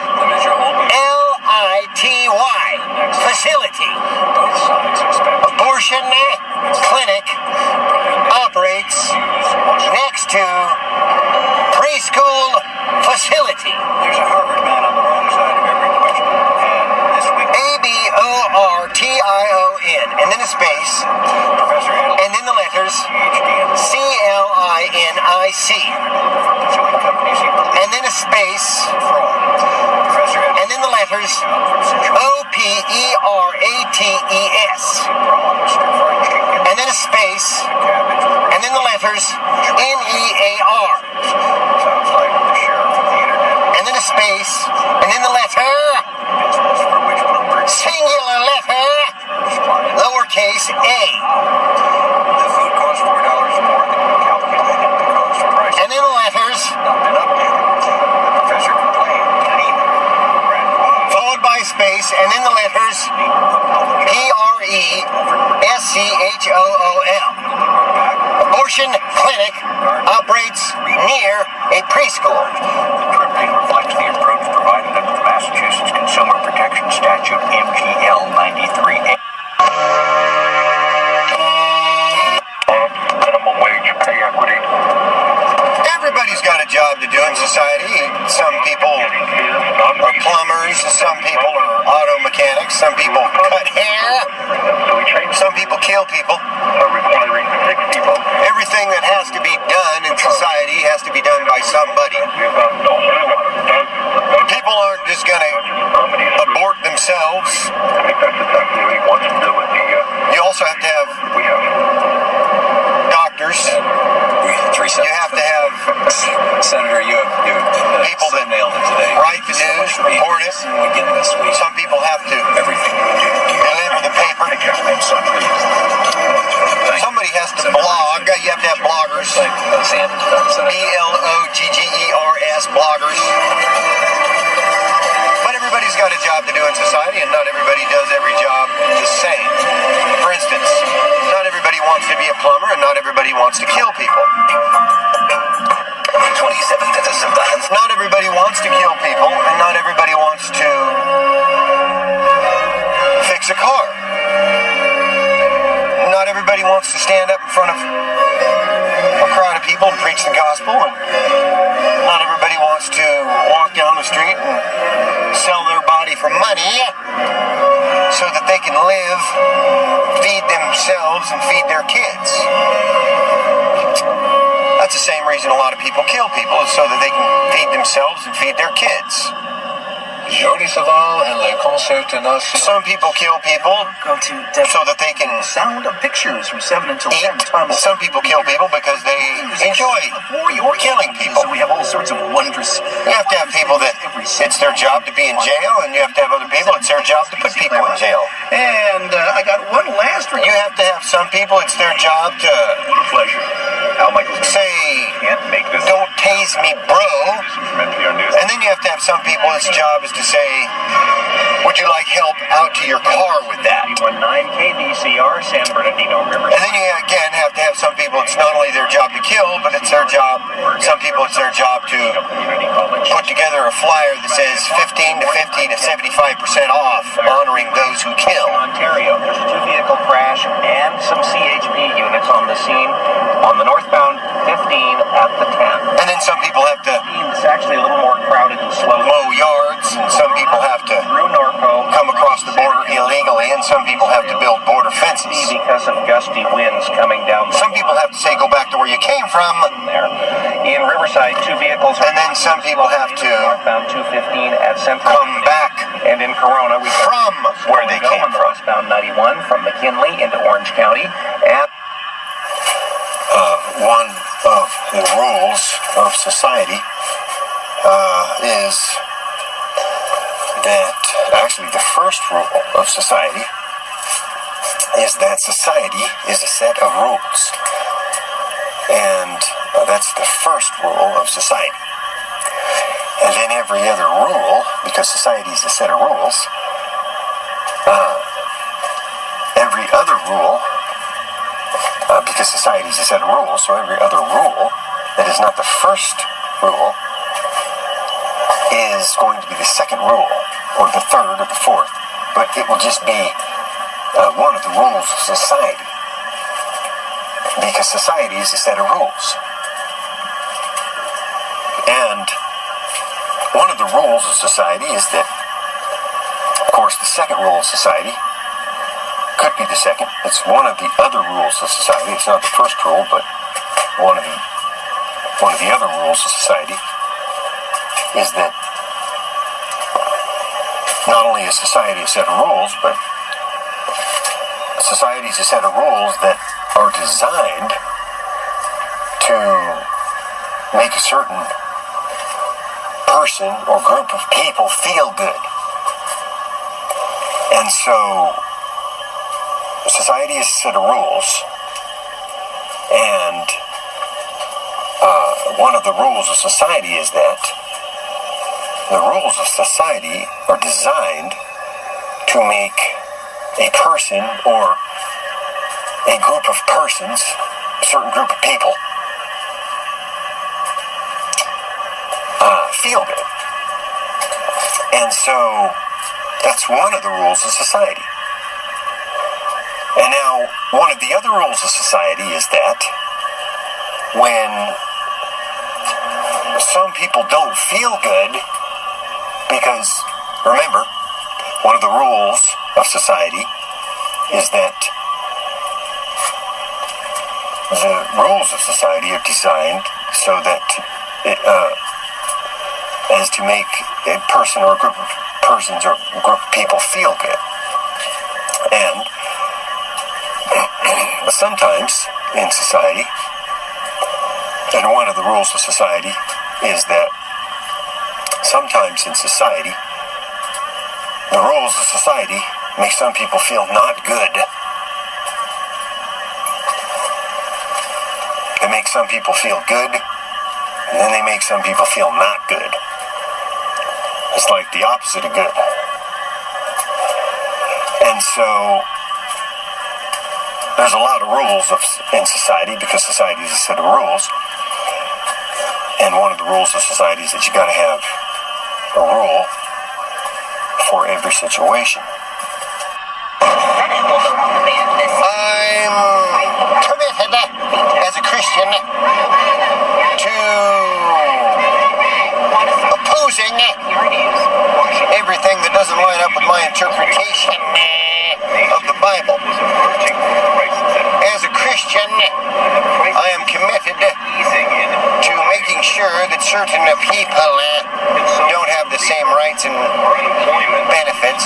facility. both sides expect Abortion clinic operates next to preschool facility. there's a Harvard man on the wrong side of every question. And this week, ABORTION, and then a space, Professor Handel, and then the letters PhD in the CLINIC, pursuing companies he believes and then a space, fraud. Professor Handel and then the letters from Central OPERATES, promised to furnish chicken, and then a space, cabbage, and then the letters NEAR, sounds like the sheriff of the internet. and then a space, and then the letter, Business for which Bloomberg singular letter, responded. lowercase a, The food costs $4 more than calculated because prices and then the letters, not been updated. The professor complained to Neiman, followed by a space, and then the letters PRESCHOOL. Abortion clinic operates near a preschool. The triptych reflects the approach provided under the Massachusetts Consumer Protection Statute MGL 93A. Minimum wage pay equity. Everybody's got a job to do in society. Some people are plumbers, some people are auto mechanics, some people cut hair, some people kill people. Requiring 6 people. Everything that has to be done in society has to be done by somebody. People aren't just going to abort themselves. I think that's exactly what he wants to do with the. You also have to have We have doctors. You have to have Senator, you have people that nailed it today. write the news, report it. We get this week. Some people have to Everything we do. deliver the us bloggers. But everybody's got a job to do in society, and not everybody does every job the same. For instance, not everybody wants to be a plumber, and not everybody wants to kill people. 27th of the Savans. Not everybody wants to kill people, and not everybody wants to fix a car. Not everybody wants to stand up in front of a crowd of people and preach the gospel, and not everybody wants to walk down the street and sell their body for money so that they can live, feed themselves, and feed their kids. That's the same reason a lot of people kill people, is so that they can feed themselves and feed their kids. Jordi Savall and Le Concert National. Some people kill people Go to so that they can Sound of Pictures from 7 until eat. 10. Thomas. Some people kill people because they enjoy killing people. So we have all sorts of wondrous. You have to have people that it's their job to be in jail, and you have to have other people it's their job to put people in jail. And I got one last request. You have to have some people it's their job to What a pleasure. Al Michaels say, can't make this. "Don't tase me, bro." From NPR News. And then you have to have some people its job is to say, "Would you like help out to your car with that?" 9 KBCR, San Bernardino River. And then you again have to have some people it's not only their job to kill, but it's their job, some people it's their job to Community College. put together a flyer that says 15 to 50 to 75% off, honoring those who kill. Ontario. There's a 2-vehicle crash and some CHP units on the scene on the northbound 15 at the 10. And then some people have to It's actually a little more crowded and slow. mow yards, and some people have to Through Norco. come across the border illegally, and some people have to build border fences. Because of gusty winds coming down Some people have to say, "Go back to where you came from," there. In Riverside, 2 vehicles are and then some people have to northbound 215 at Central. come back And in Corona, we from where they came on the from. westbound 91 from McKinley into Orange County. And One of the rules of society is that, actually the first rule of society is that society is a set of rules. And that's the first rule of society. And then every other rule, because society is a set of rules, every other rule, because society is a set of rules, so every other rule that is not the first rule is going to be the second rule, or the third, or the fourth, but it will just be one of the rules of society, because society is a set of rules. And one of the rules of society is that, of course, the second rule of society could be the second. It's one of the other rules of society. It's not the first rule, but one of the other rules of society is that not only is society a set of rules, but society is a set of rules that are designed to make a certain person or group of people feel good. And so society is a set of rules, and one of the rules of society is that the rules of society are designed to make a person or a group of persons, a certain group of people, feel good. And so that's one of the rules of society. And now, one of the other rules of society is that when some people don't feel good, because, remember, one of the rules of society is that the rules of society are designed so that as to make a person or a group of persons or a group of people feel good. And sometimes in society, and one of the rules of society is that sometimes in society, the rules of society make some people feel not good. They make some people feel good, And then they make some people feel not good. It's like the opposite of good. And so there's a lot of rules in society because society is a set of rules. And one of the rules of society is that you got to have a rule for every situation. I'm committed as a Christian to opposing everything that doesn't line up with my interpretation of the Bible. As a Christian, I am committed to making sure that certain people don't have the same rights and benefits,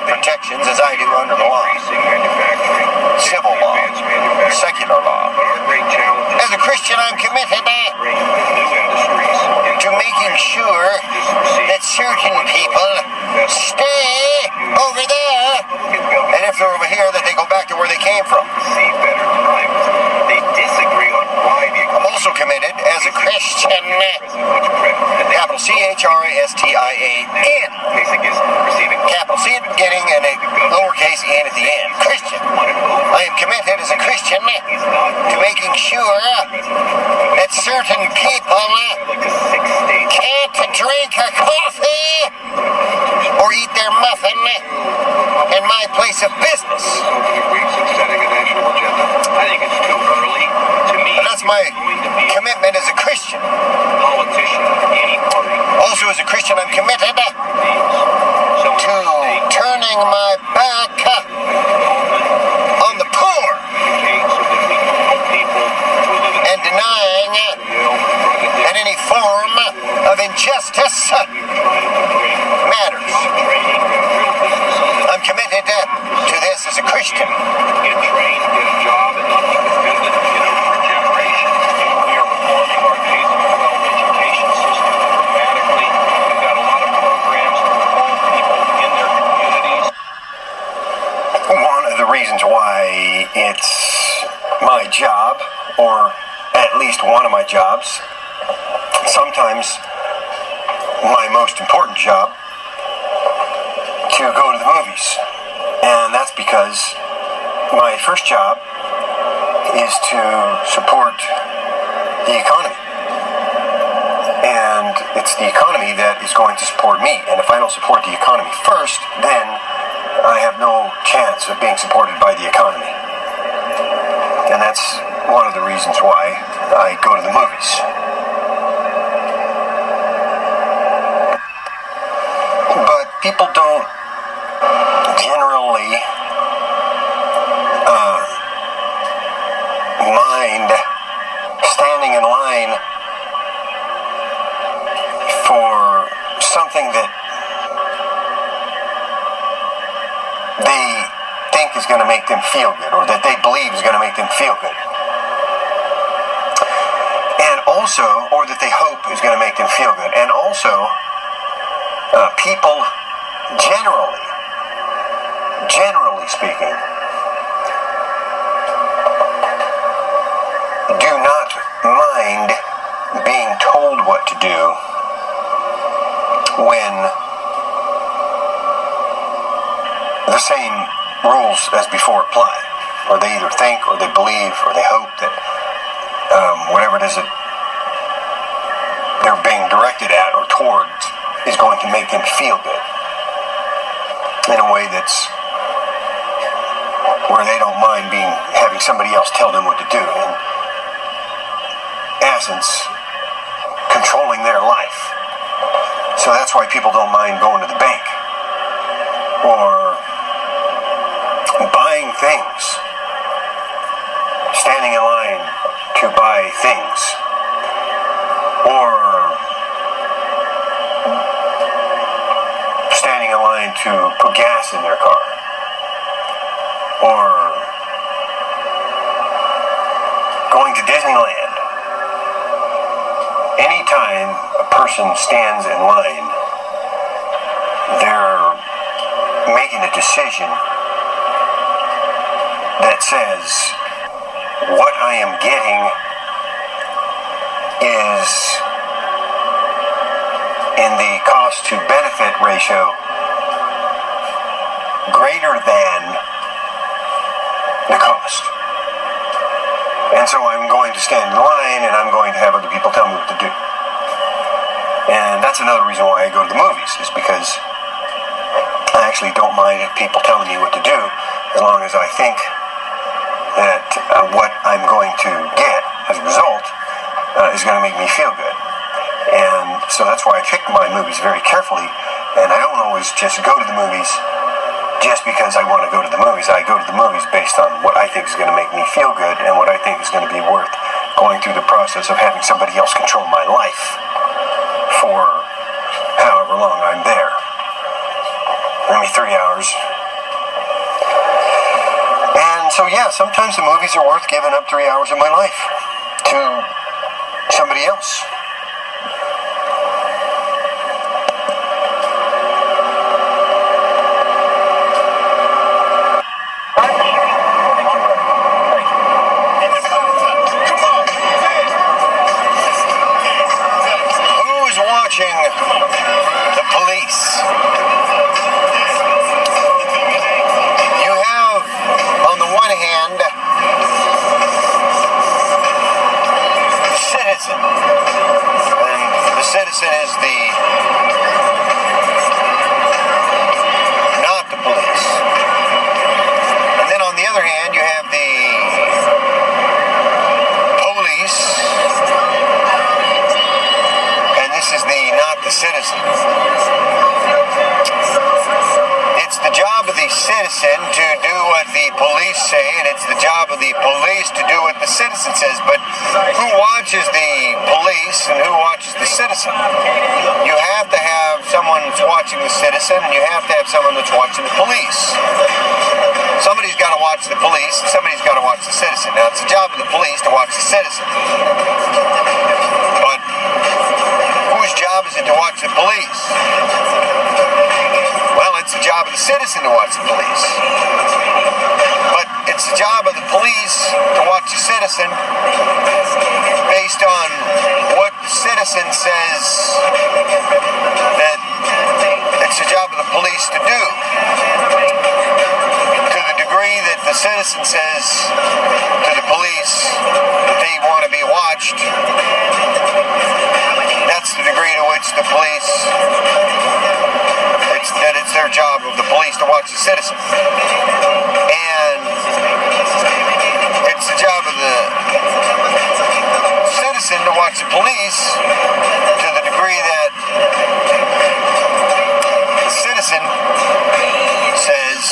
protections as I do under the law. Civil law, secular law. As a Christian, I'm committed to making sure that certain people stay over there, and if they're over here, that they go back to where they came from. I'm also committed as a Christian, capital C-H-R-I-S-T-I-A-N, capital C at the beginning and a lowercase n at the end. Christian. I am committed as a Christian to making sure that certain people can't drink a coffee or eat their muffin in my place of business. I think it's too early to me. And that's my commitment as a Christian. Also, as a Christian, I'm committed to turning my back on the poor and denying that any form of injustice matters. I'm committed to this as a Christian. Get trained, get a job, and not be defended, for generations. We are reforming our K-12 education system dramatically. We've got a lot of programs to involve people in their communities. One of the reasons why it's my job, or at least one of my jobs, sometimes my most important job, to go to the movies. And that's because my first job is to support the economy. And it's the economy that is going to support me. And if I don't support the economy first, then I have no chance of being supported by the economy. And that's one of the reasons why I go to the movies. But people don't generally mind standing in line for something that they think is going to make them feel good, or that they believe is going to make them feel good. And also, or that they hope is going to make them feel good. And also, people generally speaking, do not mind being told what to do when the same rules as before apply. Or they either think, or they believe, or they hope that whatever it is that they're being directed at or towards is going to make them feel good in a way that's where they don't mind having somebody else tell them what to do. In essence, controlling their life. So that's why people don't mind going to the bank or buying things, standing in line to buy things, or standing in line to put gas in their car, or going to Disneyland. Anytime a person stands in line, they're making a decision that says, what I am getting is in the cost to benefit ratio greater than the cost. And so I'm going to stand in line and I'm going to have other people tell me what to do. And that's another reason why I go to the movies, is because I actually don't mind people telling me what to do, as long as I think that what I'm going to get as a result is going to make me feel good. And so that's why I pick my movies very carefully, and I don't always just go to the movies just because I want to go to the movies. I go to the movies based on what I think is going to make me feel good and what I think is going to be worth going through the process of having somebody else control my life for however long I'm there. Maybe 3 hours. And so, yeah, sometimes the movies are worth giving up 3 hours of my life to somebody else. Who's watching the police? On the one hand, the citizen. And the citizen is not the police. And then on the other hand, you have the police. And this is not the citizen. It's the job of the citizen to do what the police say, and it's the job of the police to do what the citizen says. But who watches the police and who watches the citizen? You have to have someone that's watching the citizen, and you have to have someone that's watching the police. Somebody's got to watch the police, and somebody's got to watch the citizen. Now, it's the job of the police to watch the citizen. But whose job is it to watch the police? Well, it's the job of the citizen to watch the police. But it's the job of the police to watch the citizen based on what the citizen says that it's the job of the police to do. To the degree that the citizen says to the police that they want to be watched, that's the degree to which the police, it's their job of the police to watch the citizen. And it's the job of the citizen to watch the police to the degree that the citizen says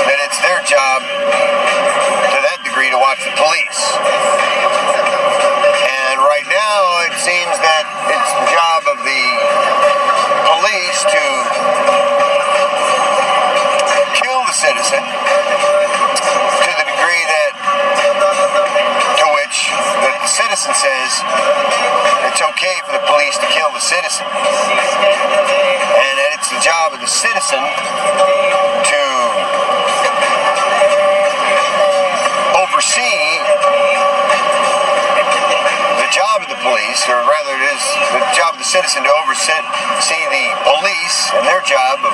that it's their job to that degree to watch the police. And right now it seems that it's the job of the police to kill the citizen to the degree that to which the citizen says it's okay for the police to kill the citizen, and that it's the job of the citizen to oversee the job of the police, or rather it is the job of the citizen to oversee the police and their job of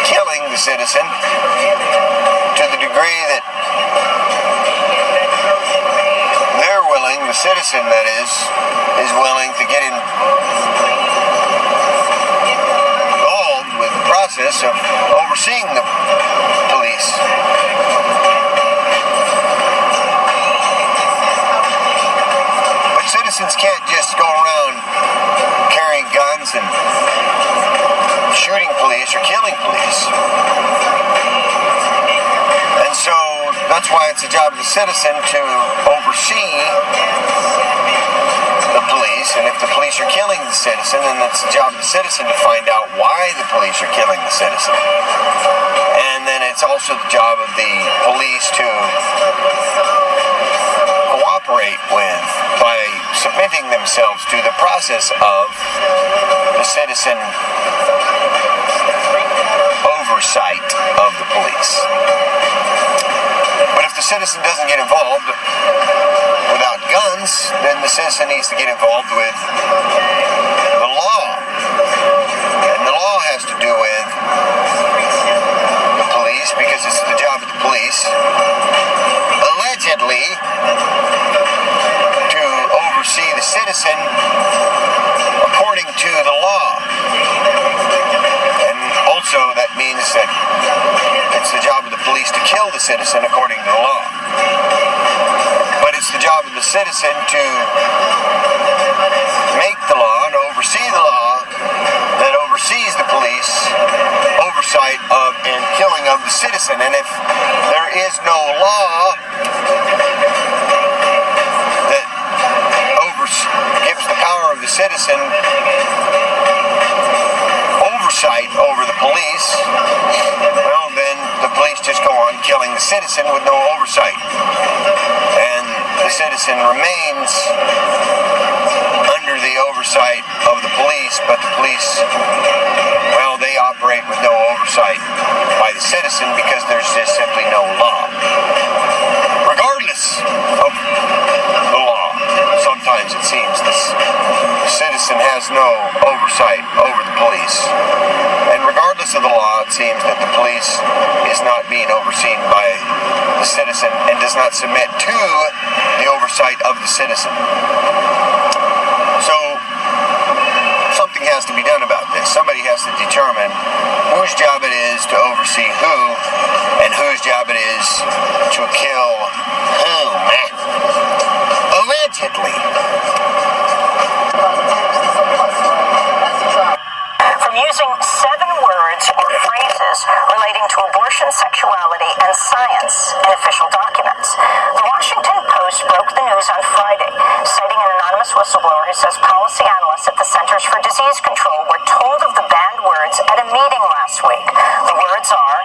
killing the citizen to the degree that they're willing, the citizen that is willing to get involved with the process of overseeing the police. Citizens can't just go around carrying guns and shooting police or killing police. And so that's why it's the job of the citizen to oversee the police. And if the police are killing the citizen, then it's the job of the citizen to find out why the police are killing the citizen. And then it's also the job of the police to cooperate with by submitting themselves to the process of the citizen oversight of the police. But if the citizen doesn't get involved without guns, then the citizen needs to get involved with the law. law has to do with the police, because it's the job of the police, allegedly, to oversee the citizen according to the law. And also that means that it's the job of the police to kill the citizen according to the law. But it's the job of the citizen to make the law and oversee the law that oversees the police oversight of and killing of the citizen. And if there is no law that gives the power of the citizen oversight over the police, well, then the police just go on killing the citizen with no oversight. And the citizen remains under the oversight of the police, but the police, well, they operate with no oversight by the citizen because there's just simply no law. Regardless of the law, sometimes it seems the citizen has no oversight over the police. And regardless of the law, it seems that the police is not being overseen by the citizen and does not submit to the oversight of the citizen. So, something has to be done about this. Somebody has to determine whose job it is to oversee who, and whose job it is to kill whom. Allegedly. From using 7 words or phrases relating to abortion, sexuality, and science in official documents. The Washington Post broke the news on Friday, citing an anonymous whistleblower who says policy analysts at the Centers for Disease Control were told of the banned words at a meeting last week. The words are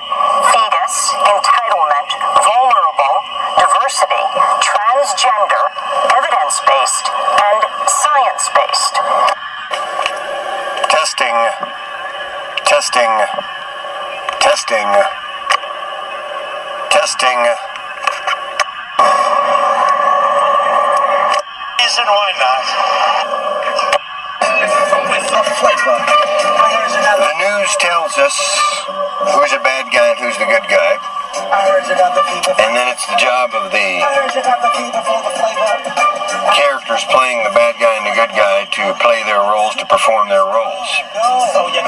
fetus, entitlement, vulnerable, diversity, transgender, evidence-based, and science-based. Testing. Testing. Testing. Testing. Reason why not? The news tells us who's a bad guy and who's the good guy. And then it's the job of the characters playing the bad guy and the good guy to play their roles, to perform their roles. You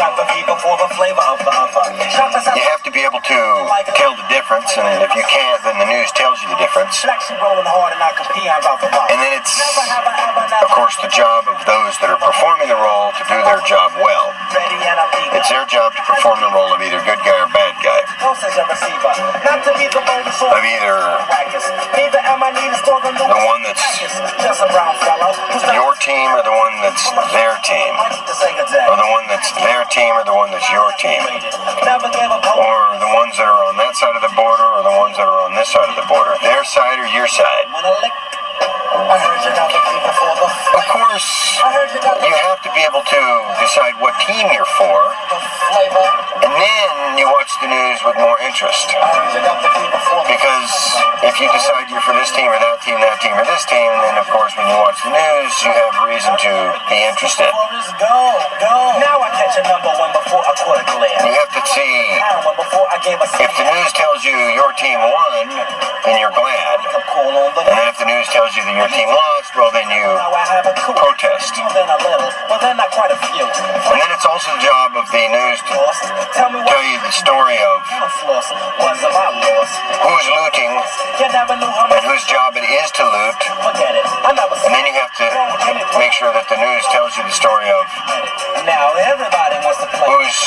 have to be able to tell the difference, and if you can't, then the news tells you the difference. And then it's, of course, the job of those that are performing the role to do their job well. It's their job to perform the role of either good guy or bad guy. Of either the one that's your team or the one that's their team, or the one that's their team or the one that's your team, or the ones that are on that side of the border or the ones that are on this side of the border, their side or your side. Of course, you have to be able to decide what team you're for, and then you watch the news with more interest. Because if you decide you're for this team or that team or this team, then of course when you watch the news, you have reason to be interested. You have to see, if the news tells you your team won, then you're glad. And then if the news tells you that your team lost, well then you protest. And then it's also the job of the news to tell you the story of who's looting and whose job it is to loot. And then you have to make sure that the news tells you the story of who's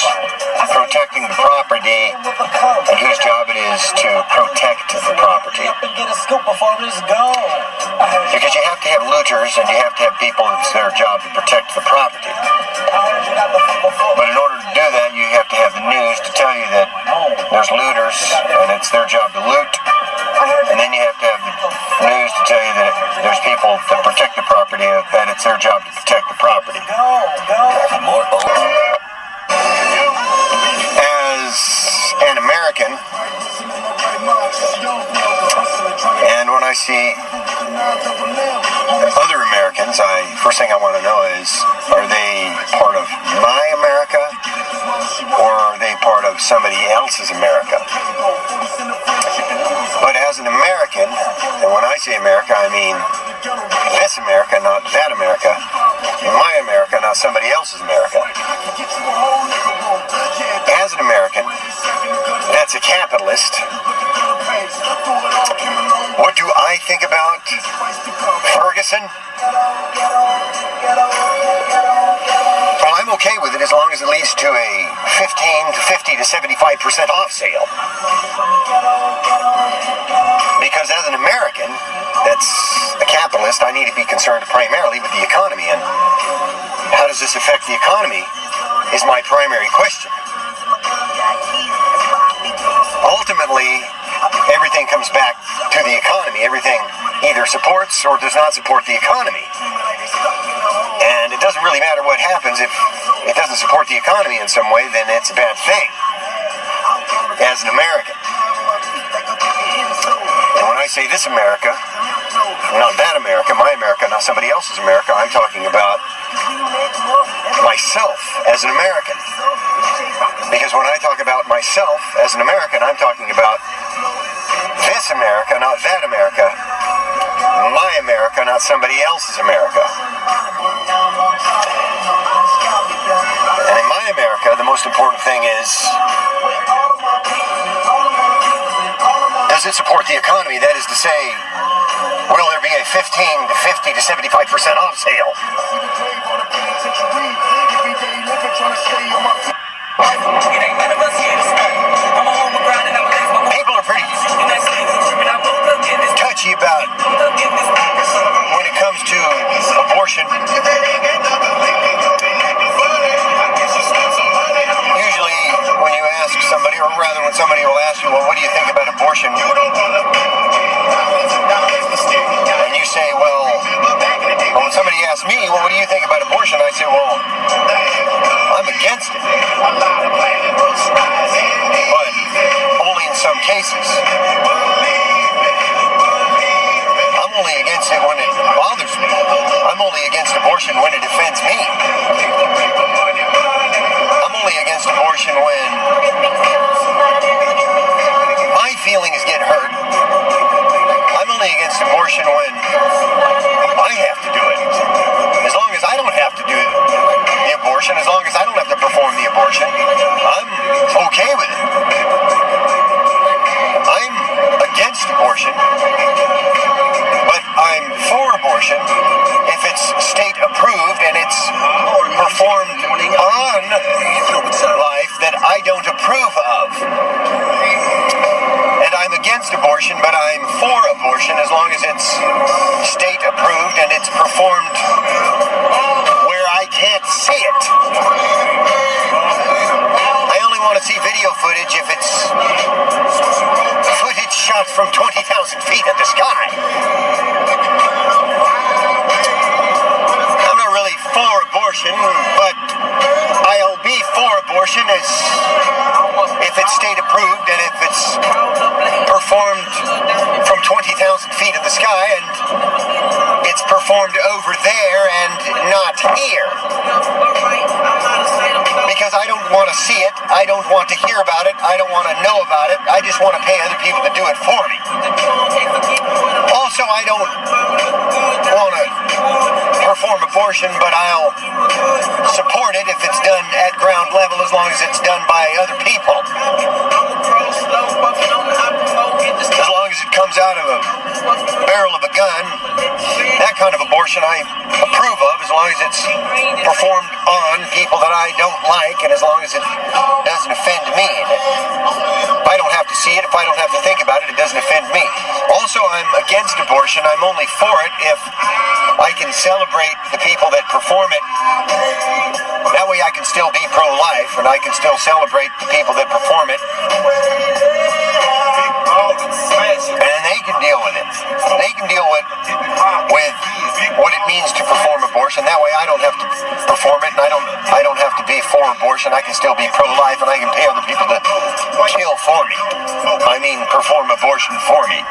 protecting the property and whose job it is to protect the property. Because you have to have looters and you have to have people it's their job to protect the property. But in order to do that, you have to have the news to tell you that there's looters and it's their job to loot. And then you have to have the news to tell you that there's people that protect the property and that it's their job to protect the property. As an American, and when I see other Americans, first thing I want to know is, are they part of my America or are they part of somebody else's America? But as an American, and when I say America, I mean this America, not that America, my America, not somebody else's America. As an American, that's a capitalist. What do I think about Ferguson? Well, I'm okay with it as long as it leads to a 15 to 50 to 75% off sale. Because as an American, that's a capitalist, I need to be concerned primarily with the economy. And how does this affect the economy is my primary question. Ultimately, everything comes back to the economy. Everything either supports or does not support the economy. And it doesn't really matter what happens. If it doesn't support the economy in some way, then it's a bad thing as an American. And when I say this America, not that America, my America, not somebody else's America, I'm talking about myself as an American. Because when I talk about myself as an American, I'm talking about this America, not that America, my America, not somebody else's America. And in my America, the most important thing is, does it support the economy? That is to say, will there be a 15 to 50 to 75% off sale? People are pretty touchy about when it comes to abortion. Usually when you ask somebody, or rather when somebody will ask you, well, what do you think about abortion? And you say, well, when somebody asks me, well, what do you think about abortion? I say, well, I'm against it. But only in some cases. I'm only against it when it bothers me. I'm only against abortion when it offends me. I'm only against abortion when my feelings get hurt. I'm only against abortion when I have to do it. As long as I don't have to do the abortion, as long as I don't have to perform the abortion, I'm okay with it. I'm against abortion, but I'm for abortion if it's state approved and it's performed on life that I don't approve of. And I'm against abortion, but I'm for abortion as long as it's state approved and it's performed where I can't see it. I only want to see video footage if it's footage shot from 20,000 feet in the sky. I'm not really for abortion, but I'll be for abortion if it's state approved and if it's performed from 20,000 feet in the sky and it's performed over there and not here. Because I don't want to see it, I don't want to hear about it, I don't want to know about it, I just want to pay other people to do it for me. Also, I don't want to perform abortion, but I'll support it if it's done at ground level as long as it's done by other people. As long as it comes out of a barrel of a gun, that kind of abortion I approve of, as long as it's performed on people that I don't like and as long as it doesn't offend me. If I don't have to see it, if I don't have to think about it, it doesn't offend me. Also, I'm against abortion. I'm only for it if I can celebrate the people that perform it. That way I can still be pro-life and I can still celebrate the people that perform it. And they can deal with it. They can deal with what it means to perform abortion. That way I don't have to perform it and I don't have to be for abortion. I can still be pro-life and I can pay other people to kill for me. I mean perform abortion for me.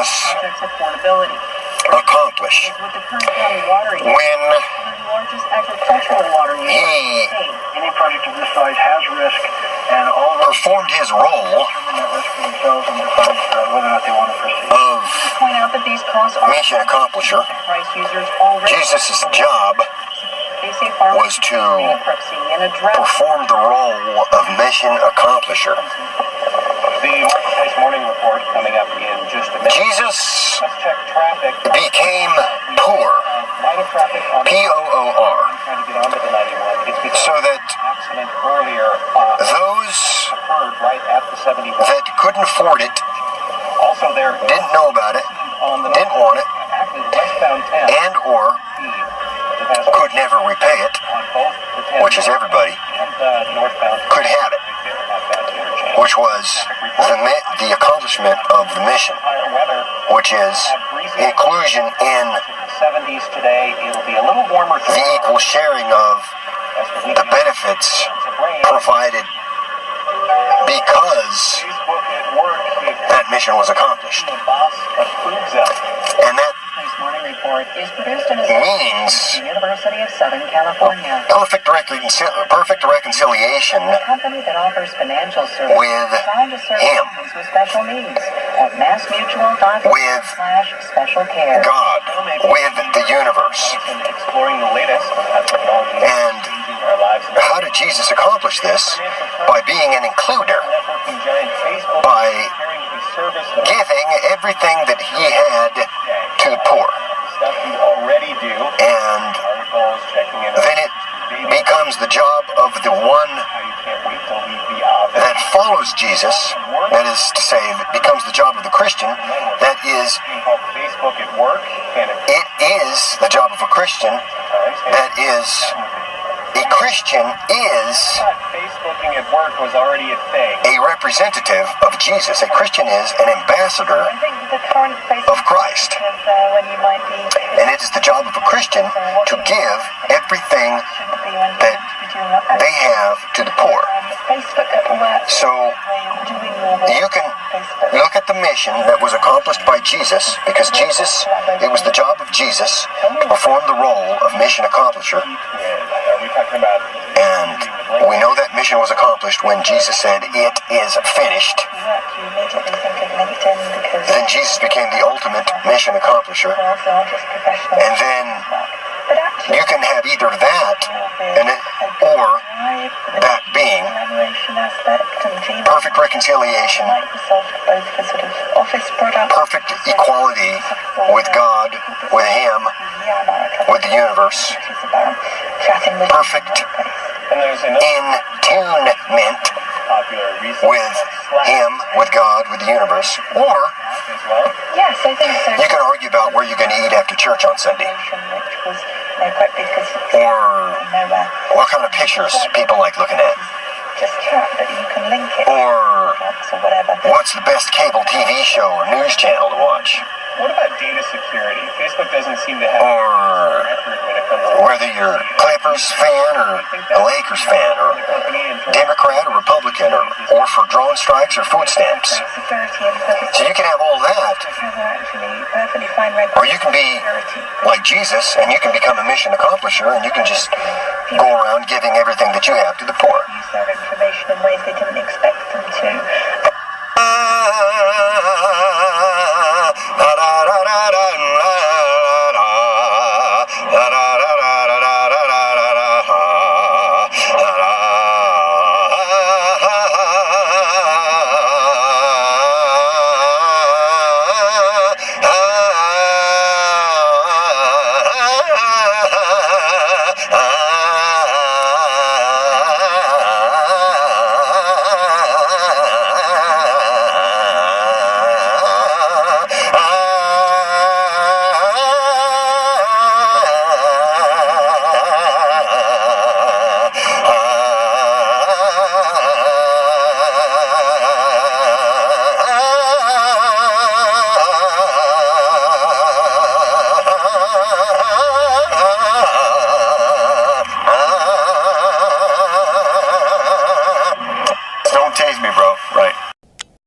Jesus accomplish when he Any project of this size has risk, and all of us performed his role determine that risk for themselves and decide whether or not they want to proceed. of Point out that these costs are mission accomplisher? price users already. Jesus' job was to perform the role of mission accomplisher. The Marketplace Morning Report coming up in just a minute. Jesus Let's check traffic. became poor, Line of traffic on P-O-O-R, trying to get onto the 91. It's because so that accident earlier those occurred right at the 71. that couldn't afford it, Also there didn't know about it, on the didn't want it, actually westbound 10 and or it has could never repay it, on both the 10 which is everybody, and northbound could have it, at that interchange. which was the accomplishment of the mission, Higher weather, which is inclusion in 70s today. It'll be a little warmer the equal sharing of the benefits provided because Facebook at work. that mission was accomplished. The boss approves of it. And that This morning report is produced in means the University of Southern California. perfect reconciliation A company that offers financial services with designed to serve Him. families with special needs at MassMutual.com With /special care. God, with the universe. And exploring the latest technology And changing our lives. And how did Jesus accomplish this? By being an includer, networking giant Facebook by carrying a service that giving everything that he had to the poor. stuff you already do. And Articles, checking in. then it becomes the job of the one How you can't wait to leave the office. that follows Jesus, that is to say, it becomes the job of the Christian, that is, Called Facebook at work. Can it it is the job of a Christian, that is, a Christian is Facebooking at work was already a thing. a representative of Jesus. A Christian is an ambassador I think the current phase of Christ. of when you might be And it is the job of a Christian to give everything that they have to the poor. Facebook at work. So Doing your work. you can look at the mission that was accomplished by Jesus, because Jesus, it was the job of Jesus to perform the role of mission accomplisher. Are we talking about And we know that mission was accomplished when Jesus said, "It is finished." You immediately think of LinkedIn because Then Jesus became the ultimate mission accomplisher. also artist professional. And then But actually, you can have either that and it, or that being collaboration aspect and Gmail, perfect reconciliation, Microsoft, both for sort of office products. perfect equality with God, with Him, with the universe, Which is about chatting with perfect and there's another in-tune-ment popular reason with Him, with God, with the universe. Or as well. Yes, I think so. you can argue about where you're going to eat after church on Sunday, Which was quite big because or nowhere. what kind of pictures people like looking at, Just chat, but you can link it. or Apps or whatever. what's the best cable TV show or news channel to watch, What about data security? Facebook doesn't seem to have or record when it comes to whether you're Clippers fan or a Lakers fan, or Democrat or Republican, or for drone strikes or food stamps. Security and perfect. So you can have all that, Actually, perfectly fine record. or you can be like Jesus and you can become a mission accomplisher and you can just go around giving everything that you have to the poor. Use their information in ways they didn't expect them to.